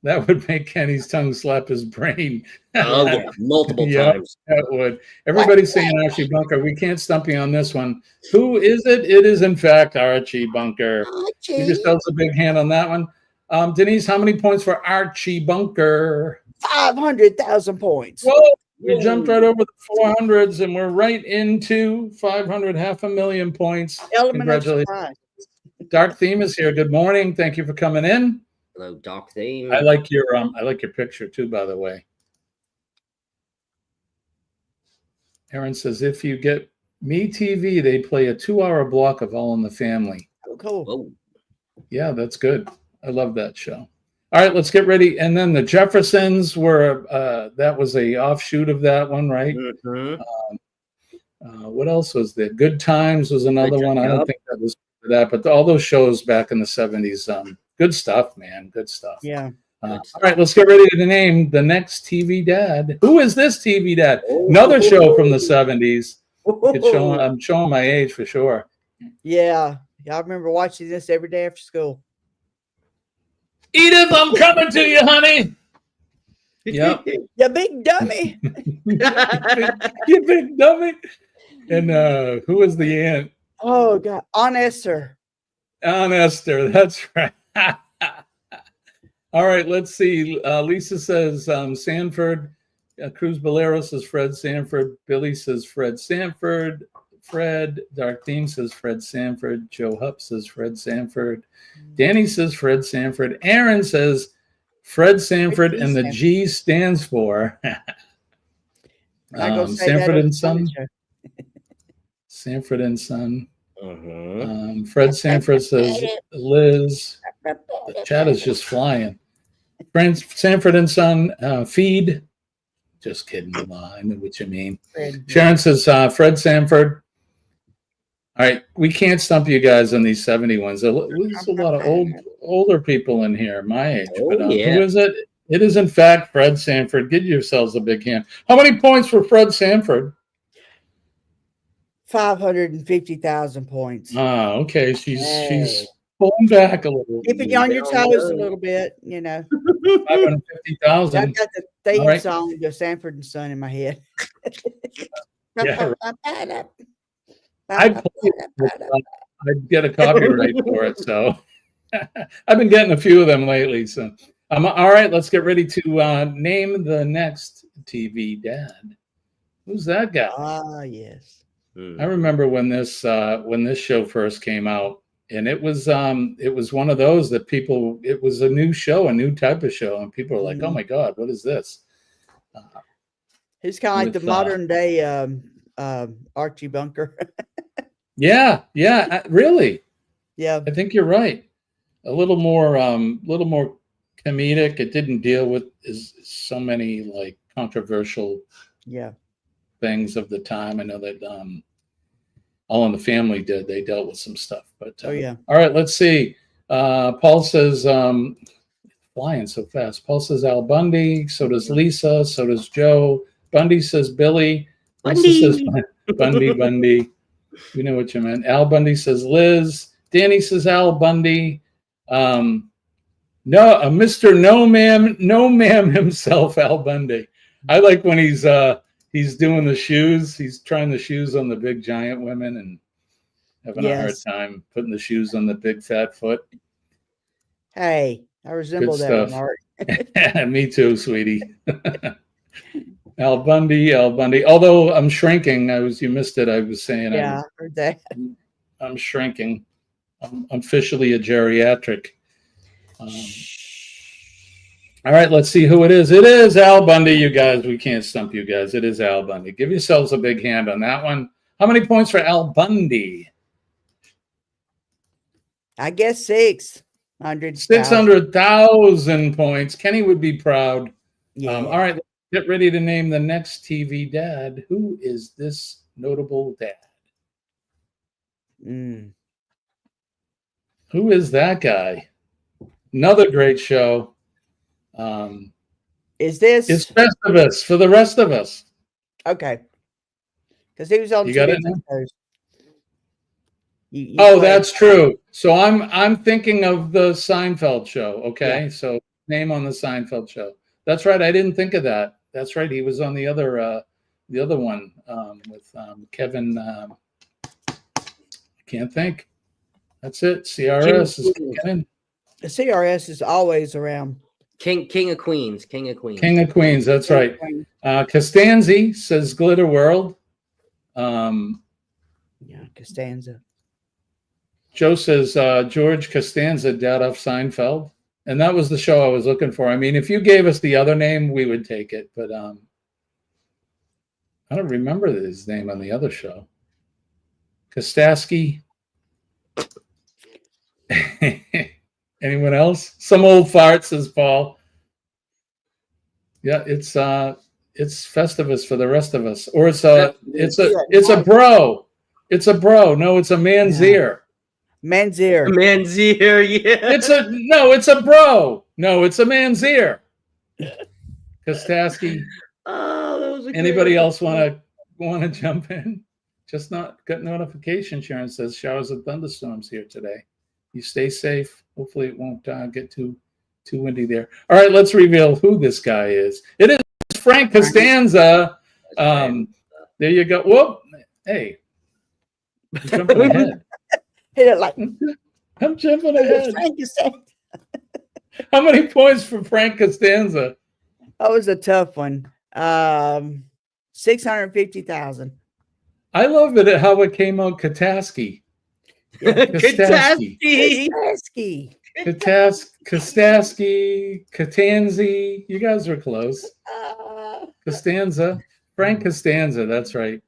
That would make Kenny's tongue slap his brain. Oh yeah, multiple Yeah. times. That would. Everybody's saying Archie Bunker. We can't stump you on this one. Who is it? It is, in fact, Archie Bunker. You just tell us a big hand on that one. Denise, how many points for Archie Bunker? 500,000 points. Whoa, we jumped right over the 400s, and we're right into 500, 500,000 points. Element of Congratulations. surprise. Dark Theme is here. Good morning. Thank you for coming in. Hello, Doc Theme. I like your picture too, by the way. Aaron says, if you get Me TV, they play a 2-hour block of All in the Family. Oh, cool. Whoa. Yeah, that's good. I love that show. All right, let's get ready. And then the Jeffersons were, that was a offshoot of that one, right? Mhm. What else was there? Good Times was another Good one. I don't Job. think that was for that, but all those shows back in the 70s, good stuff, man. Good stuff. Yeah. All right, let's get ready to name the next TV dad. Who is this TV dad? Oh. Another show from the 70s. I'm showing my age for sure. Yeah. I remember watching this every day after school. Edith, I'm coming to you, honey. Yep. You big dummy. You big dummy. And who was the aunt? Oh, God. Aunt Esther. Aunt Esther. That's right. All right, let's see. Lisa says Sanford. Cruz Bolero says Fred Sanford. Billy says Fred Sanford. Fred. Dark Theme says Fred Sanford. Joe Hupp says Fred Sanford. Danny says Fred Sanford. Aaron says Fred Sanford, and the G stands for I go say Sanford that and Son. show. Sanford and Son. Mhm. Fred Sanford says Liz. The chat is just flying. Sanford and Son, feed. Just kidding. I know what you mean. Fred. Sharon says Fred Sanford. All right, we can't stump you guys on these 70 ones. There's a lot of older people in here, my age. Oh, But yeah. who is it? It is, in fact, Fred Sanford. Give yourselves a big hand. How many points for Fred Sanford? 550,000 points. Okay. She's Hey. pulling back a little. Keeping you on your Yeah, toes a yeah. little bit, you know. 550,000. I've got the theme All right. song of Sanford and Son in my head. Yeah, I'd get a copyright for it. So I've been getting a few of them lately. So all right, let's get ready to name the next TV dad. Who's that guy? Ah, yes. I remember when this show first came out, and it was one of those that people, it was a new show, a new type of show, and people were like, "Oh my God, what is this?" He's kind of like the With, modern day Archie Bunker. Yeah, really. Yeah. I think you're right. A little more comedic. It didn't deal with so many like controversial Yeah. things of the time. I know that All in the Family did. They dealt with some stuff. But Oh, yeah. all right, let's see. Paul says flying so fast. Paul says Al Bundy. So does Lisa. So does Joe. Bundy says Billy. Lisa says Bundy. You know what you meant. Al Bundy says Liz. Danny says Al Bundy. Mr. No Ma'am himself, Al Bundy. I like when he's doing the shoes. He's trying the shoes on the big giant women and having a hard Yes. time putting the shoes on the big fat foot. Hey, I resemble Good that one, stuff. Art. Me too, sweetie. Al Bundy. Although I'm shrinking, you missed it. I was saying Yeah, I heard that. I'm shrinking. I'm officially a geriatric. All right, let's see who it is. It is Al Bundy, you guys. We can't stump you guys. It is Al Bundy. Give yourselves a big hand on that one. How many points for Al Bundy? I guess 600. 600,000 points. Kenny would be proud. Yeah. All right, let's get ready to name the next TV dad. Who is this notable dad? Who is that guy? Another great show. Is this? It's Festivus for the rest of us. Okay. Because he was on You two got it different now? shows. You Oh, go ahead. that's true. So I'm thinking of the Seinfeld show. Okay, Yeah. so name on the Seinfeld show. That's right. I didn't think of that. That's right. He was on the other one with Kevin. I can't think. That's it. CRS is kicking in. The CRS is always around. King of Queens. King of Queens. King of Queens. That's right. Costanzi says Glitter World. Yeah, Costanza. Joe says George Costanza, dad of Seinfeld. And that was the show I was looking for. I mean, if you gave us the other name, we would take it. But I don't remember his name on the other show. Kostasky. Anyone else? Some old fart, says Paul. Yeah, it's Festivus for the rest of us. Or it's a bro. It's a bro. No, it's a Manzier. Manzier. Manzier, yeah. It's a bro. No, it's a Manzier. Kostasky. Oh, that was a Anybody great else want to jump in? Just not got notification. Sharon says showers and thunderstorms here today. You stay safe. Hopefully it won't get too windy there. All right, let's reveal who this guy is. It is Frank Costanza. There you go. Whoop. Hey. I'm jumping ahead. Hit it like I'm jumping ahead. Frank Costanza. How many points for Frank Costanza? That was a tough one. 650,000. I love it at how it came out Kataski. Kataski. Kostasky, Catanzi. You guys were close. Costanza. Frank Costanza, that's right.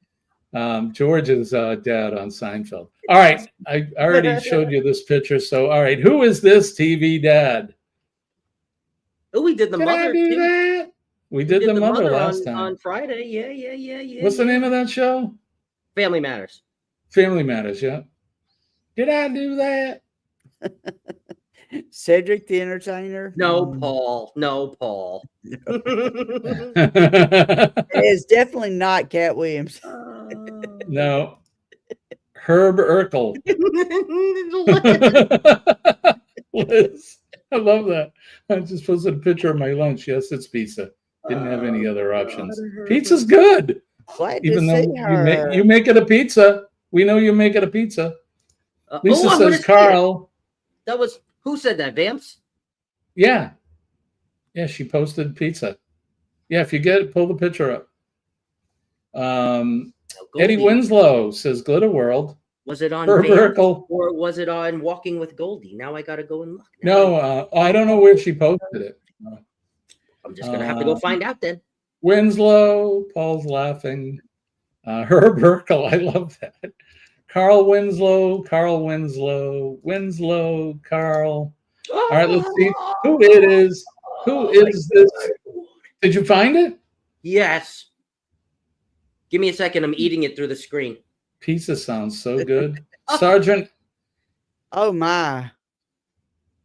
George's dad on Seinfeld. All right, I already showed you this picture. So, all right, who is this TV dad? Oh, we did the mother. Did I do that? We did the mother last time. On Friday. Yeah. What's the name of that show? Family Matters. Family Matters, yeah. Did I do that? Cedric the Entertainer. No, Paul. No, Paul. It is definitely not Cat Williams. No. Herb Urkel. Liz. I love that. I just posted a picture of my lunch. Yes, it's pizza. Didn't have any other options. Pizza's good. Glad Even to though see her. you make it a pizza. We know you make it a pizza. Lisa says Carl. That was who said that? Vamps? Yeah. Yeah, she posted pizza. Yeah, if you get it, pull the picture up. Eddie Winslow says Glitter World. Was it on Herb Vamps Urkel. or was it on Walking with Goldie? Now I gotta go and look. No, I don't know where she posted it. I'm just gonna have to go find out then. Winslow, Paul's laughing. Herb Urkel, I love that. Carl Winslow, Carl. All right, let's see who it is. Who is this? Did you find it? Yes. Give me a second. I'm eating it through the screen. Pizza sounds so good. Sergeant. Oh my.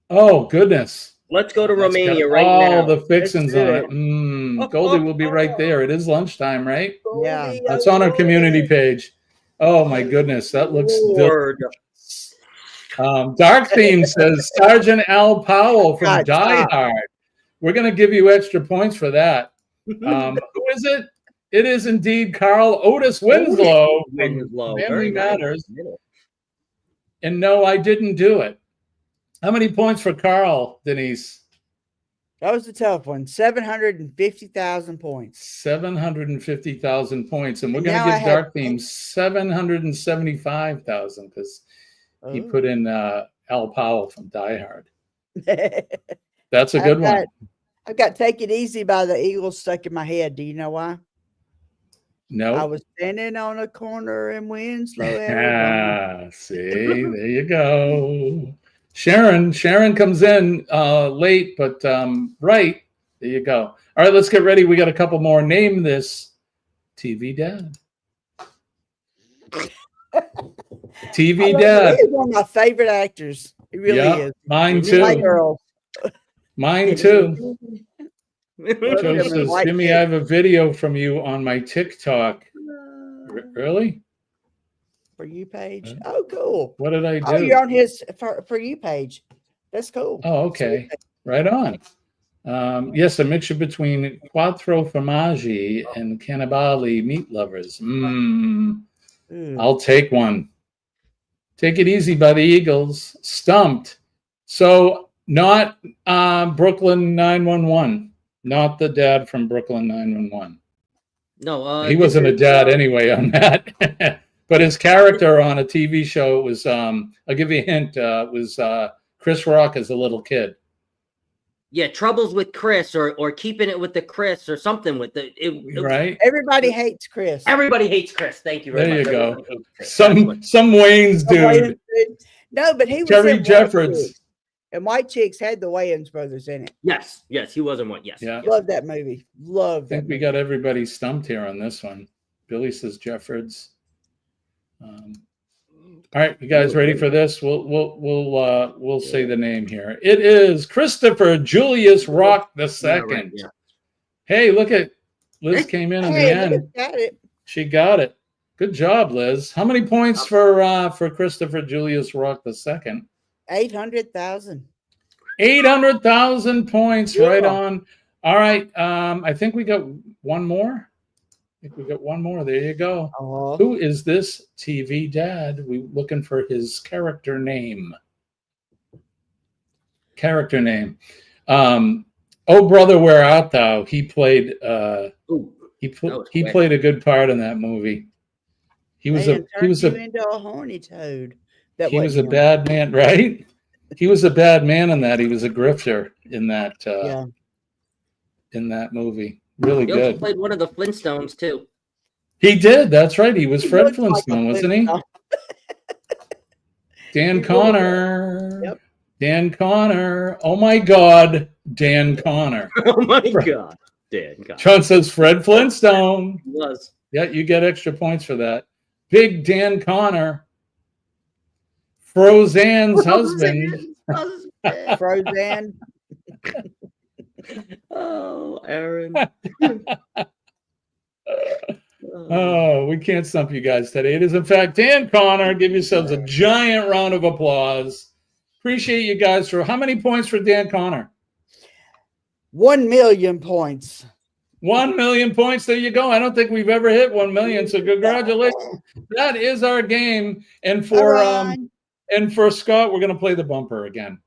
Oh goodness. Let's go to Romania got right now. all the fixins on it. Let's Goldie will be right there. It is lunchtime, right? Yeah. That's on our community page. Oh my goodness, that looks delicious. Dark Theme says Sergeant Al Powell from Die Hard. We're going to give you extra points for that. Who is it? It is indeed Carl Otis Winslow from Family Matters. And no, I didn't do it. How many points for Carl, Denise? That was a tough one. 750,000 points. 750,000 points. And we're going Now to I give have Dark Theme 775,000 because he Oh. put in Al Powell from Die Hard. That's a good one. I've got Take It Easy by the Eagles stuck in my head. Do you know why? No. I was standing on a corner in Winslow, Arizona. See, there you go. Sharon comes in late, but right. There you go. All right, let's get ready. We got a couple more. Name this TV dad. TV dad. He's one of my favorite actors. He really is. Mine My too. girl. Mine too. Love Joe him in says, White Jimmy, Chicks. I have a video from you on my TikTok. Really? For you page. Oh, cool. What did I do? Oh, you're on his for you page. That's cool. Oh, okay. Right on. Yes, a mixture between quattro formaggi and cannibali meat lovers. I'll take one. Take It Easy by the Eagles. Stumped. So not Brooklyn 911. Not the dad from Brooklyn 911. No, He wasn't a dad anyway on that. But his character on a TV show was, I'll give you a hint, was Chris Rock as a little kid. Yeah, Troubles with Chris or Keeping It with the Chris or something with the Right? Everybody hates Chris. Everybody hates Chris. Thank you very There much. you go. Everybody hates Chris. Some Wayne's dude. No, but he was Jerry in White Jeffords. Chicks. And White Chicks had the Wayans brothers in it. Yes, he wasn't one. Yes. Yeah. Love that movie. Love I that think we got everybody stumped here on this one. Billy says Jeffords. All right, you guys ready for this? We'll say the name here. It is Christopher Julius Rock II. Right, yeah. Hey, look at Liz came in the end. Got it. She got it. Good job, Liz. How many points for Christopher Julius Rock II? 800,000. 800,000 points, right on. All right, I think we got one more. There you go. Who is this TV dad? We looking for his character name. Oh brother, where art thou? He played. He played a good part in that movie. He was into a horny toad. He was a bad man, right? He was a bad man in that. He was a grifter in that. In that movie. Really He good. also played one of the Flintstones too. He did. That's right. He was Fred Flintstone, wasn't he? Dan Connor. Yep. Dan Connor. Oh my God, Dan Connor. Oh my God, Dan Connor. John says Fred Flintstone. He was. Yeah, you get extra points for that. Big Dan Connor. Frosanne's husband. Frozen. Oh, Aaron. Oh, we can't stump you guys today. It is, in fact, Dan Connor. Give yourselves a giant round of applause. Appreciate you guys. For how many points for Dan Connor? 1 million points. 1 million points. There you go. I don't think we've ever hit 1 million. So congratulations. That is our game. And for Scott, we're going to play the bumper again.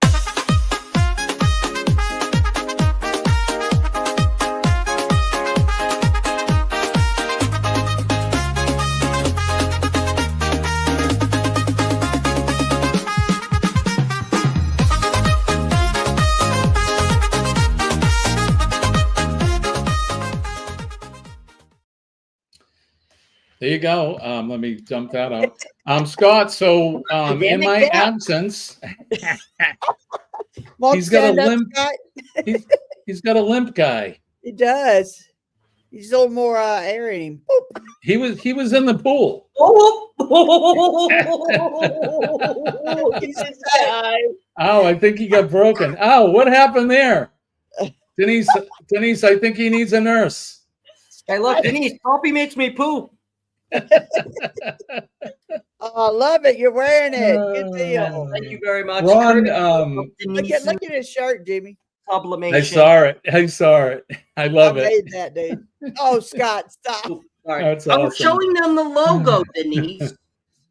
There you go. Let me dump that out. Scott, so in my absence, he's got a limp. He's got a limp guy. He does. He's a little more air in him. He was in the pool. Oh, I think he got broken. Oh, what happened there? Denise, I think he needs a nurse. Hey, look, Denise, coffee makes me poop. Oh, I love it. You're wearing it. Good deal. Thank you very much. Ron, look at his shirt, Jimmy. Sublimation. I saw it. I love it. Made that, dude. Oh, Scott, stop. Sorry. That's I'm awesome. showing them the logo, Denise.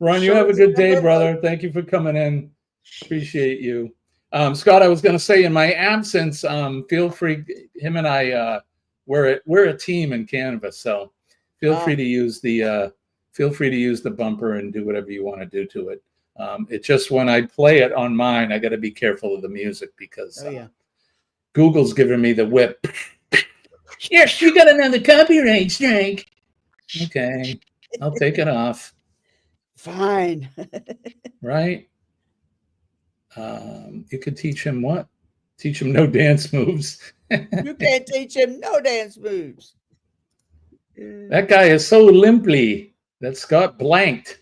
Ron, you have a good day, brother. Thank you for coming in. Appreciate you. Scott, I was going to say, in my absence, feel free. Him and I, we're a team in Canvas, so feel free to use the bumper and do whatever you want to do to it. It's just when I play it on mine, I got to be careful of the music because Google's giving me the whip. Yes, you got another copyright strike. Okay, I'll take it off. Fine. Right? You could teach him what? Teach him no dance moves. You can't teach him no dance moves. That guy is so limply that Scott blanked.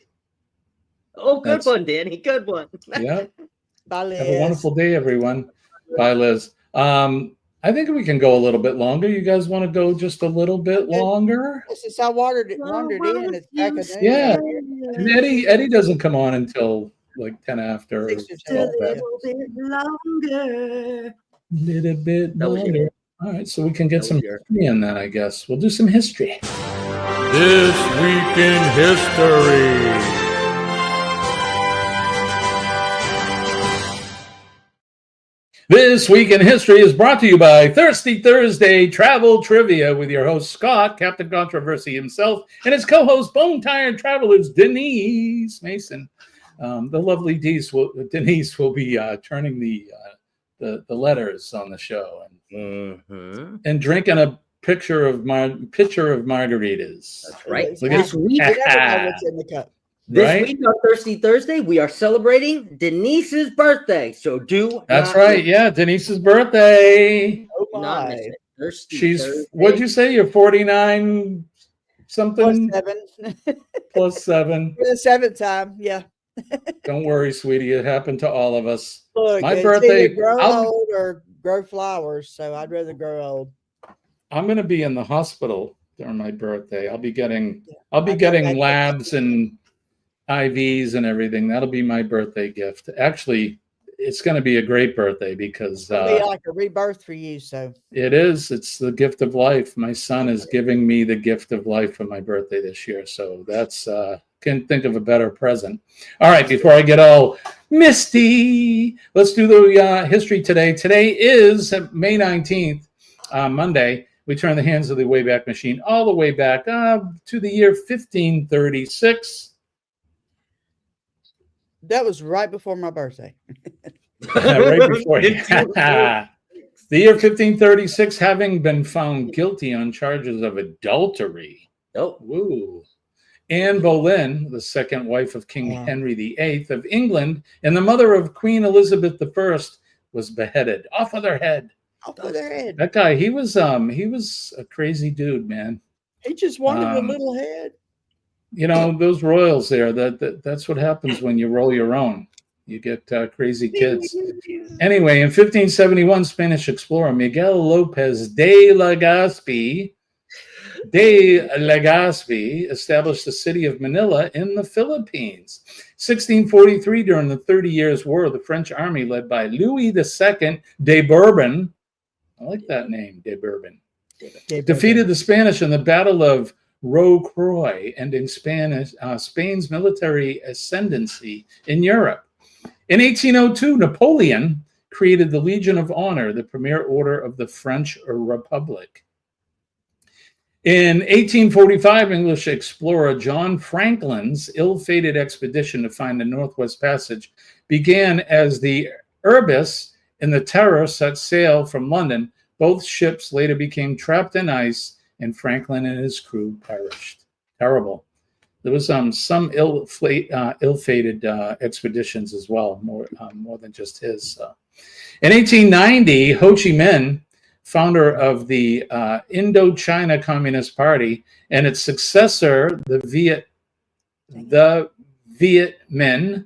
Oh, good one, Danny. Good one. Yeah. Bye, Liz. Have a wonderful day, everyone. Bye, Liz. I think we can go a little bit longer. You guys want to go just a little bit longer? This is how wandered in. It's back at noon. Yeah. And Eddie doesn't come on until like 10 after. 6 or 12 10. after. Longer. Little bit That was longer. yours. All right, so we can get That some was yours. history in that, I guess. We'll do some history. This Week in History. This Week in History is brought to you by Thirsty Thursday Travel Trivia with your host, Scott, Captain Controversy himself, and his co-host, Bone Tired Travelers, Denise Mason. The lovely Denise will be turning the letters on the show and drinking a pitcher of margaritas. That's right. Look at This week, You never know what's in the cup. Right? This week on Thirsty Thursday, we are celebrating Denise's birthday. So That's not right. Yeah, Denise's birthday. Oh not my. miss it. Thirsty She's Thursday. what'd you say? You're 49 something +7. plus 7. For the 7th time. Yeah. Don't worry, sweetie. It happened to all of us. Look, My it's birthday, either grow I'll- old or grow flowers. So I'd rather grow old. I'm going to be in the hospital during my birthday. I'll be getting I know getting that. labs and IVs and everything. That'll be my birthday gift. Actually, it's going to be a great birthday because It'll be like a rebirth for you. So it is. It's the gift of life. My son is giving me the gift of life for my birthday this year. So that's can't think of a better present. All right, before I get all misty, let's do the history today. Today is May 19th, Monday. We turn the hands of the Wayback Machine all the way back to the year 1536. that was right before my birthday. Right before you. The year 1536, having been found guilty on charges of adultery. Oh, Woo. Anne Boleyn, the second wife of King Henry VIII of England and the mother of Queen Elizabeth I, was beheaded off of their head. Off of their head. That guy, he was a crazy dude, man. He just wanted a little head. You know, those royals there, that's what happens when you roll your own. You get crazy kids. Anyway, in 1571, Spanish explorer Miguel Lopez de Legazpi established the city of Manila in the Philippines. 1643, during the 30 Years' War, the French army led by Louis II de Bourbon, I like that name, de Bourbon, defeated the Spanish in the Battle of Rocroi, ending Spain's military ascendancy in Europe. In 1802, Napoleon created the Legion of Honor, the premier order of the French Republic. In 1845, English explorer John Franklin's ill-fated expedition to find the Northwest Passage began as the Erebus and the Terror set sail from London. Both ships later became trapped in ice, and Franklin and his crew perished. Terrible. There was some ill-fated expeditions as well, more than just his. In 1890, Ho Chi Minh, founder of the Indochina Communist Party, and its successor, the Viet Minh,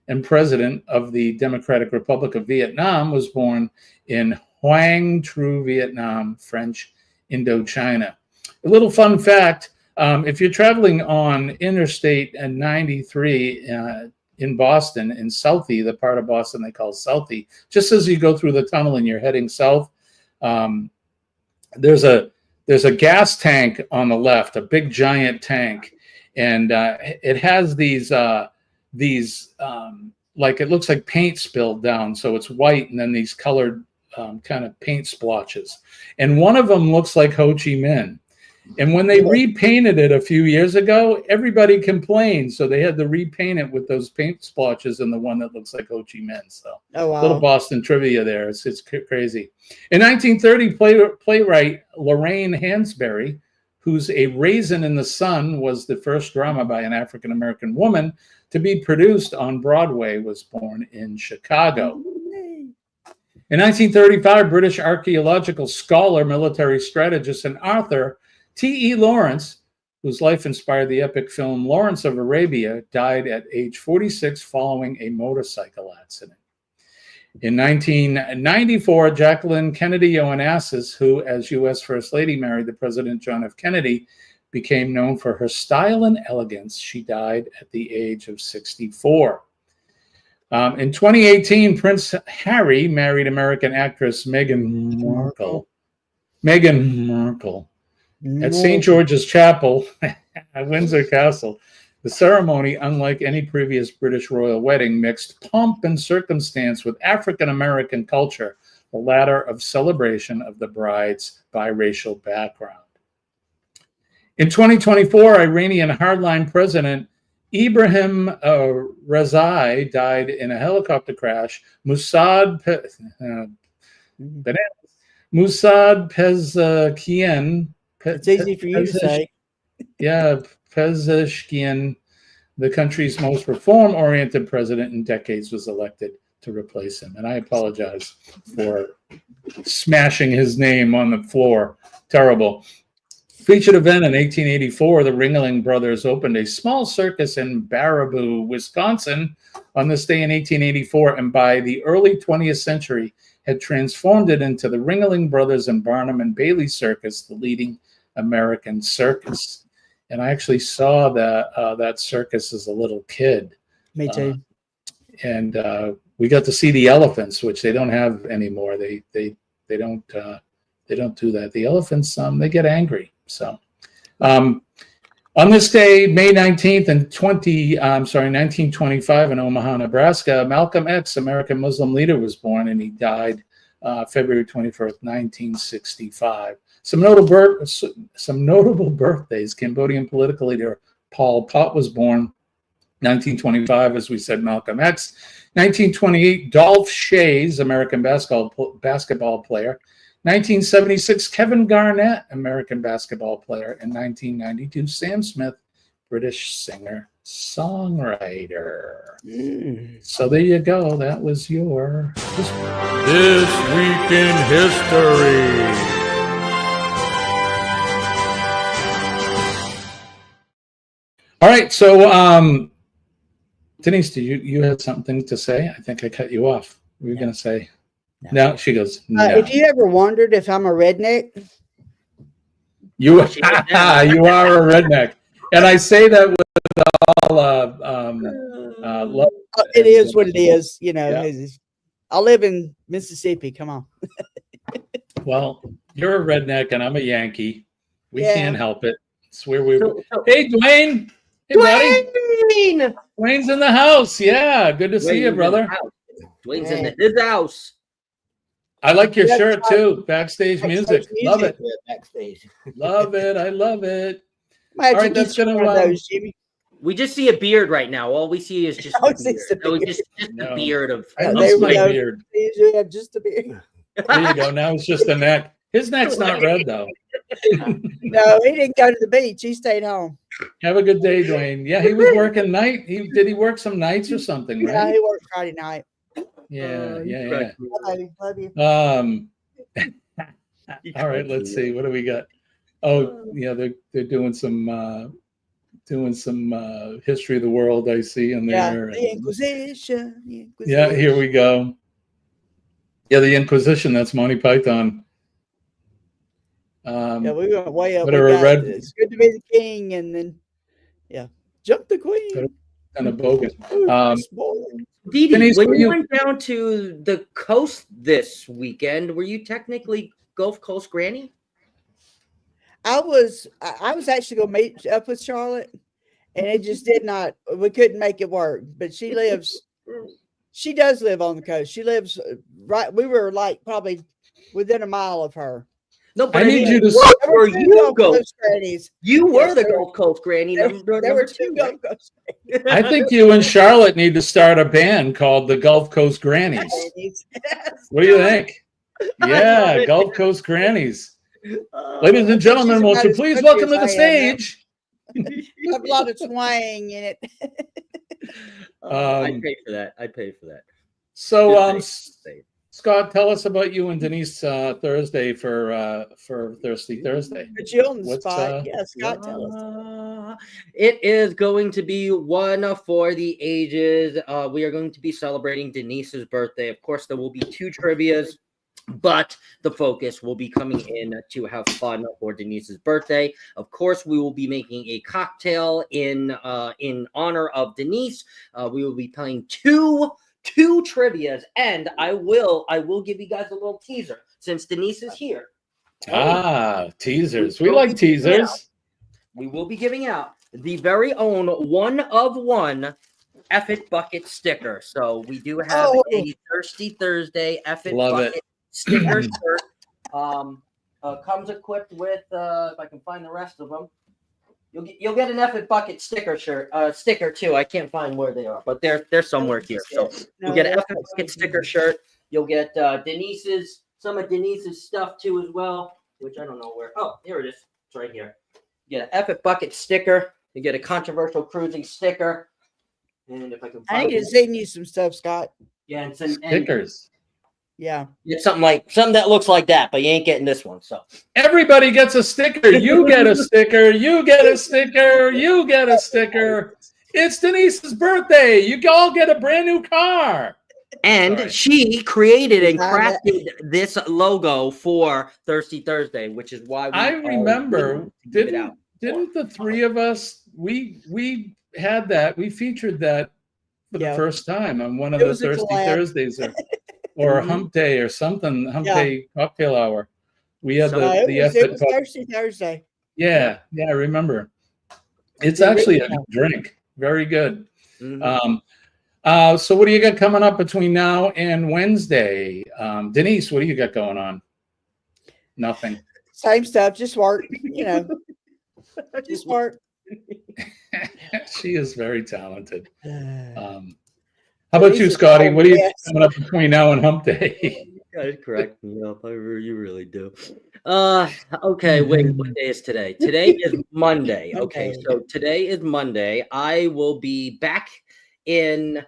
and president of the Democratic Republic of Vietnam, was born in Hoang Tru, Vietnam, French Indochina. A little fun fact, if you're traveling on Interstate 93 in Boston, in Southie, the part of Boston they call Southie, just as you go through the tunnel and you're heading south, there's a gas tank on the left, a big giant tank, and it has these like it looks like paint spilled down. So it's white and then these colored kind of paint splotches. And one of them looks like Ho Chi Minh. And when they repainted it a few years ago, everybody complained. So they had to repaint it with those paint splotches and the one that looks like Ho Chi Minh. So Oh, wow. little Boston trivia there. It's crazy. In 1930, playwright Lorraine Hansberry, whose A Raisin in the Sun was the first drama by an African-American woman to be produced on Broadway, was born in Chicago. In 1935, British archaeological scholar, military strategist, and author T.E. Lawrence, whose life inspired the epic film Lawrence of Arabia, died at age 46 following a motorcycle accident. In 1994, Jacqueline Kennedy Onassis, who as U.S. First Lady married the President John F. Kennedy, became known for her style and elegance. She died at the age of 64. In 2018, Prince Harry married American actress Meghan Markle. At St. George's Chapel at Windsor Castle. The ceremony, unlike any previous British royal wedding, mixed pomp and circumstance with African-American culture, the latter of celebration of the bride's biracial background. In 2024, Iranian hardline President Ibrahim Rezai died in a helicopter crash. Mossad Pezeshkian. It's easy for you to say. Yeah, Pezeshkian, the country's most reform-oriented president in decades, was elected to replace him. And I apologize for smashing his name on the floor. Terrible. Featured event in 1884, the Ringling Brothers opened a small circus in Baraboo, Wisconsin on this day in 1884, and by the early 20th century had transformed it into the Ringling Brothers and Barnum and Bailey Circus, the leading American circus. And I actually saw that circus as a little kid. Me too. And we got to see the elephants, which they don't have anymore. They don't do that. The elephants, they get angry. So on this day, May 19th and 1925 in Omaha, Nebraska, Malcolm X, American Muslim leader, was born, and he died February 21st, 1965. Some notable birthdays. Cambodian political leader Pol Pot was born. 1925, as we said, Malcolm X. 1928, Dolph Schayes, American basketball player. 1976, Kevin Garnett, American basketball player. And 1992, Sam Smith, British singer-songwriter. So there you go. That was your This Week in History. All right, so Denise, do you had something to say? I think I cut you off. What were you going to say? No, she goes, no. If you ever wondered if I'm a redneck, you are a redneck. And I say that with all love. it is what it is. You know, Yeah. I live in Mississippi. Come on. Well, you're a redneck and I'm a Yankee. We Yeah. can't help it. It's where we Hey, Dwayne. Hey, buddy. Dwayne's in the house. Yeah, good to see you, brother. Dwayne's in his house. I like your shirt too. Backstage music. Love it. Backstage. Love it. I love it. All right, that's gonna those, Jimmy. We just see a beard right now. All we see is just Oh, the it's beard. the No, beard. just No. the beard of. I There love we my go. beard. They usually have just a beard. There you go. Now it's just a neck. His neck's not red though. No, he didn't go to the beach. He stayed home. Have a good day, Dwayne. Yeah, he was working night. Did he work some nights or something, Yeah, right? he worked Friday night. Yeah. Love you. All right, let's see. What do we got? Oh, yeah, they're doing some history of the world, I see in Yeah, there. the Inquisition. Yeah, here we go. Yeah, the Inquisition, that's Monty Python. Yeah, we went way up. Whatever, We got, red- It's good to be the king, and then jump the queen. Kind of bogus. Dee Dee, Denise, when were you you- went down to the coast this weekend, were you technically Gulf Coast Granny? I was actually gonna meet up with Charlotte, and it just did not. We couldn't make it work. But she lives She does live on the coast. She lives right. We were like probably within a mile of her. No, but I need you to. what There were were two you Gulf go? Coast grannies. You were Yes, the there were- Gulf Coast granny There number were two. two Gulf Coast I think you and Charlotte need to start a band called the Gulf Coast Grannies. grannies. What do you think? I Yeah, love it. Gulf Coast Grannies. Oh, Ladies and gentlemen, She's won't about you as please country welcome as to the I am now. stage? Have a lot of twang in it. I'd pay for that. I'd pay for that. So, Good thing. Scott, tell us about you and Denise Thursday for Thirsty Thursday. Put you on the What's, spot. Yeah, Scott, tell us. It is going to be one for the ages. We are going to be celebrating Denise's birthday. Of course, there will be 2 trivias, but the focus will be coming in to have fun for Denise's birthday. Of course, we will be making a cocktail in honor of Denise. We will be playing two trivias, and I will give you guys a little teaser since Denise is here. Teasers. We like teasers. We will be giving out the very own 1 of 1 F It Bucket sticker. So we do have a Thirsty Thursday F It Love Bucket it. sticker shirt. Comes equipped with if I can find the rest of them. You'll get an F It Bucket sticker sticker too. I can't find where they are, but they're somewhere here. So you'll get an F It Bucket sticker shirt. You'll get some of Denise's stuff too as well, which I don't know where. Oh, here it is. It's right here. You get an F It Bucket sticker. You get a controversial cruising sticker. And if I can I find need to send you some stuff, Scott. yeah, and Stickers. Yeah. it's something that looks like that, but you ain't getting this one. So Everybody gets a sticker. You get a sticker. You get a sticker. You get a sticker. It's Denise's birthday. You all get a brand new car. and Sorry. she created and crafted this logo for Thirsty Thursday, which is why I remember. willing to give it out. Didn't the 3 of us we had that? We featured that for the Yeah. first time on one of It the was a Thirsty collab. Thursdays or Mhm. Hump Day or something. Hump Yeah. Day cocktail hour. We had So- the it F was It Thirsty Thursday. Yeah, I remember. It's The actually a original. drink. Very good. Mhm. So what do you got coming up between now and Wednesday? Denise, what do you got going on? Nothing. Same stuff, just work, just work. She is very talented. How about you, Denise is Scotty? all What do you got yes. coming up between now and Hump Day? You guys correct me up. You really do. Okay, wait, what day is today? Today is Monday. Okay, Monday. so today is Monday. I will be back in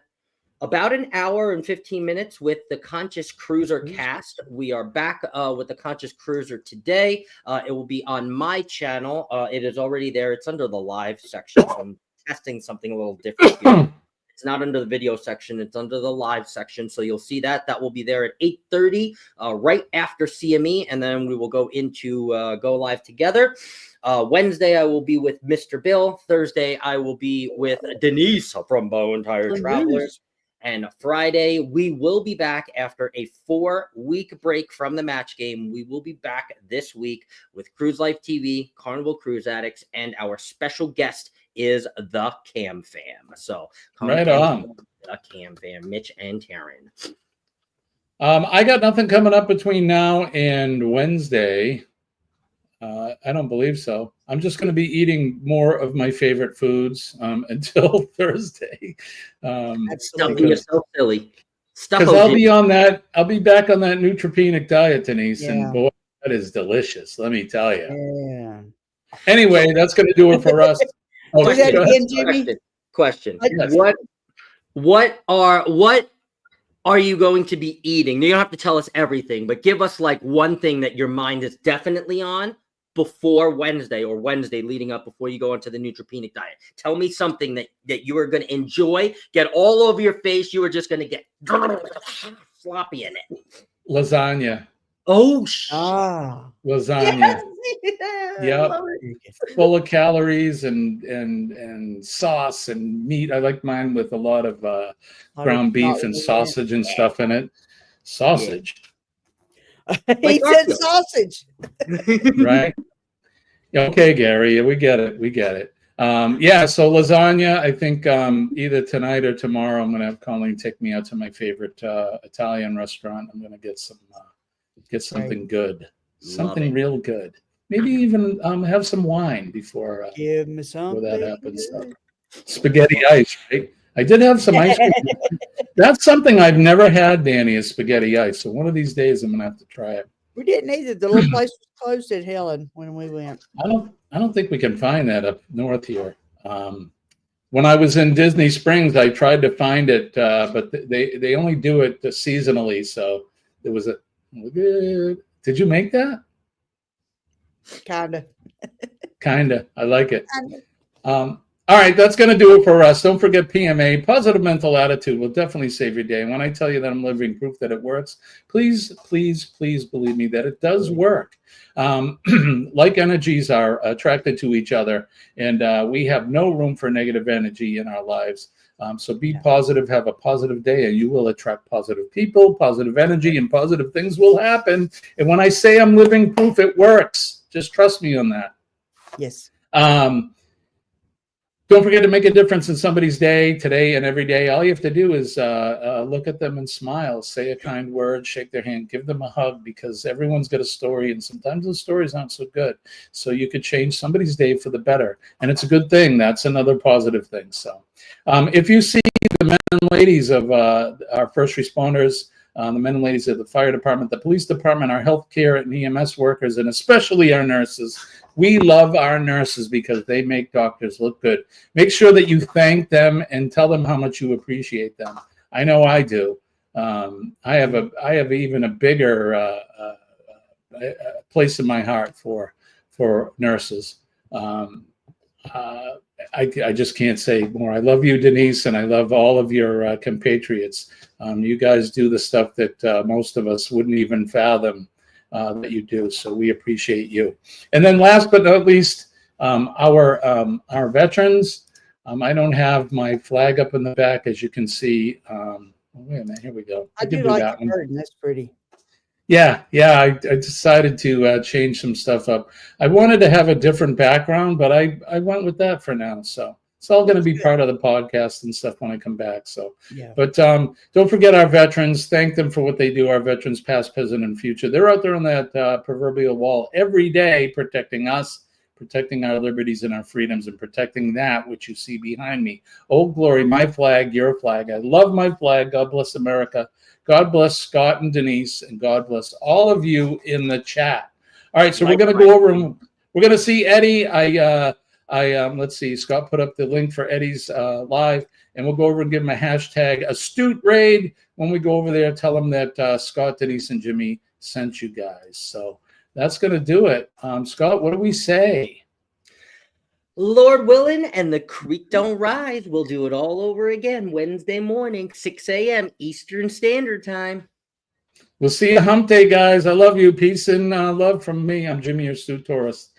about an hour and 15 minutes with the Conscious Cruiser cast. We are back with the Conscious Cruiser today. It will be on my channel. It is already there. It's under the live section. So I'm testing something a little different here. It's not under the video section. It's under the live section. So you'll see that. That will be there at 8:30, right after CME. And then we will go into go live together. Wednesday, I will be with Mr. Bill. Thursday, I will be with Denise from Bow Tire Travelers. And Friday, we will be back after a 4-week break from the match game. We will be back this week with Cruise Life TV, Carnival Cruise Addicts, and our special guest is the Cam Fam. So come Right and on. the Cam Fam, Mitch and Taryn. I got nothing coming up between now and Wednesday. I don't believe so. I'm just going to be eating more of my favorite foods until Thursday. Stuffing yourself silly. Because I'll be on that. I'll be back on that neutropenic diet, Denise, Yeah. and boy, that is delicious. Let me tell you. Yeah. Anyway, that's going to do it for us. Oh, Do that go ahead. again, Jimmy. Question. Yes. What are you going to be eating? You don't have to tell us everything, but give us like one thing that your mind is definitely on before Wednesday or Wednesday leading up before you go into the neutropenic diet. Tell me something that you are going to enjoy, get all over your face. You are just going to get sloppy in it. Lasagna. Oh, Lasagna. Yeah. Yep. Love it. Full of calories and sauce and meat. I like mine with a lot of ground beef and sausage and stuff in it. Sausage, He said sausage. right? Okay, Gary, we get it. We get it. Yeah, so lasagna, I think either tonight or tomorrow I'm going to have Colleen take me out to my favorite Italian restaurant. I'm going to get something good, something it. real good. Maybe even have some wine before Give me that something. happens. Good. Spaghetti ice, right? I did have some ice cream. That's something I've never had, Danny, is spaghetti ice. So one of these days I'm going to have to try it. We didn't either. The little place was closed at Helen when we went. I don't think we can find that up north here. When I was in Disney Springs, I tried to find it, but they only do it seasonally. So there was a. Did you make that? Kinda. Kinda. I like it. All right, that's going to do it for us. Don't forget PMA, positive mental attitude will definitely save your day. And when I tell you that I'm living proof that it works, please, please, please believe me that it does work. Like energies are attracted to each other, and we have no room for negative energy in our lives. So be positive, have a positive day, and you will attract positive people, positive energy, and positive things will happen. And when I say I'm living proof, it works. Just trust me on that. Yes. Don't forget to make a difference in somebody's day today and every day. All you have to do is look at them and smile, say a kind word, shake their hand, give them a hug, because everyone's got a story, and sometimes the stories aren't so good. So you could change somebody's day for the better, and it's a good thing. That's another positive thing. So if you see the men and ladies of our first responders, the men and ladies of the fire department, the police department, our healthcare and EMS workers, and especially our nurses, we love our nurses because they make doctors look good. Make sure that you thank them and tell them how much you appreciate them. I know I do. I have even a bigger place in my heart for nurses. I just can't say more. I love you, Denise, and I love all of your compatriots. You guys do the stuff that most of us wouldn't even fathom that you do. So we appreciate you. And then last but not least, our veterans. I don't have my flag up in the back, as you can see. Wait a minute, here we go. I do like the curtain. That's pretty. Yeah, I decided to change some stuff up. I wanted to have a different background, but I went with that for now. So it's all going to be part of the podcast and stuff when I come back. So, yeah. But don't forget our veterans. Thank them for what they do. Our veterans, past, present, and future. They're out there on that proverbial wall every day, protecting us, protecting our liberties and our freedoms, and protecting that which you see behind me. Old Glory, my flag, your flag. I love my flag. God bless America. God bless Scott and Denise, and God bless all of you in the chat. All right, so we're going to go over and we're going to see Eddie. Let's see. Scott put up the link for Eddie's live, and we'll go over and give him a hashtag Astute Raid. When we go over there, tell him that Scott, Denise, and Jimmy sent you guys. So that's going to do it. Scott, what do we say? Lord willing, and the creek don't rise. We'll do it all over again Wednesday morning, 6 a.m. Eastern Standard Time. We'll see you hump day, guys. I love you. Peace and love from me. I'm Jimmy, your Astute Tourist.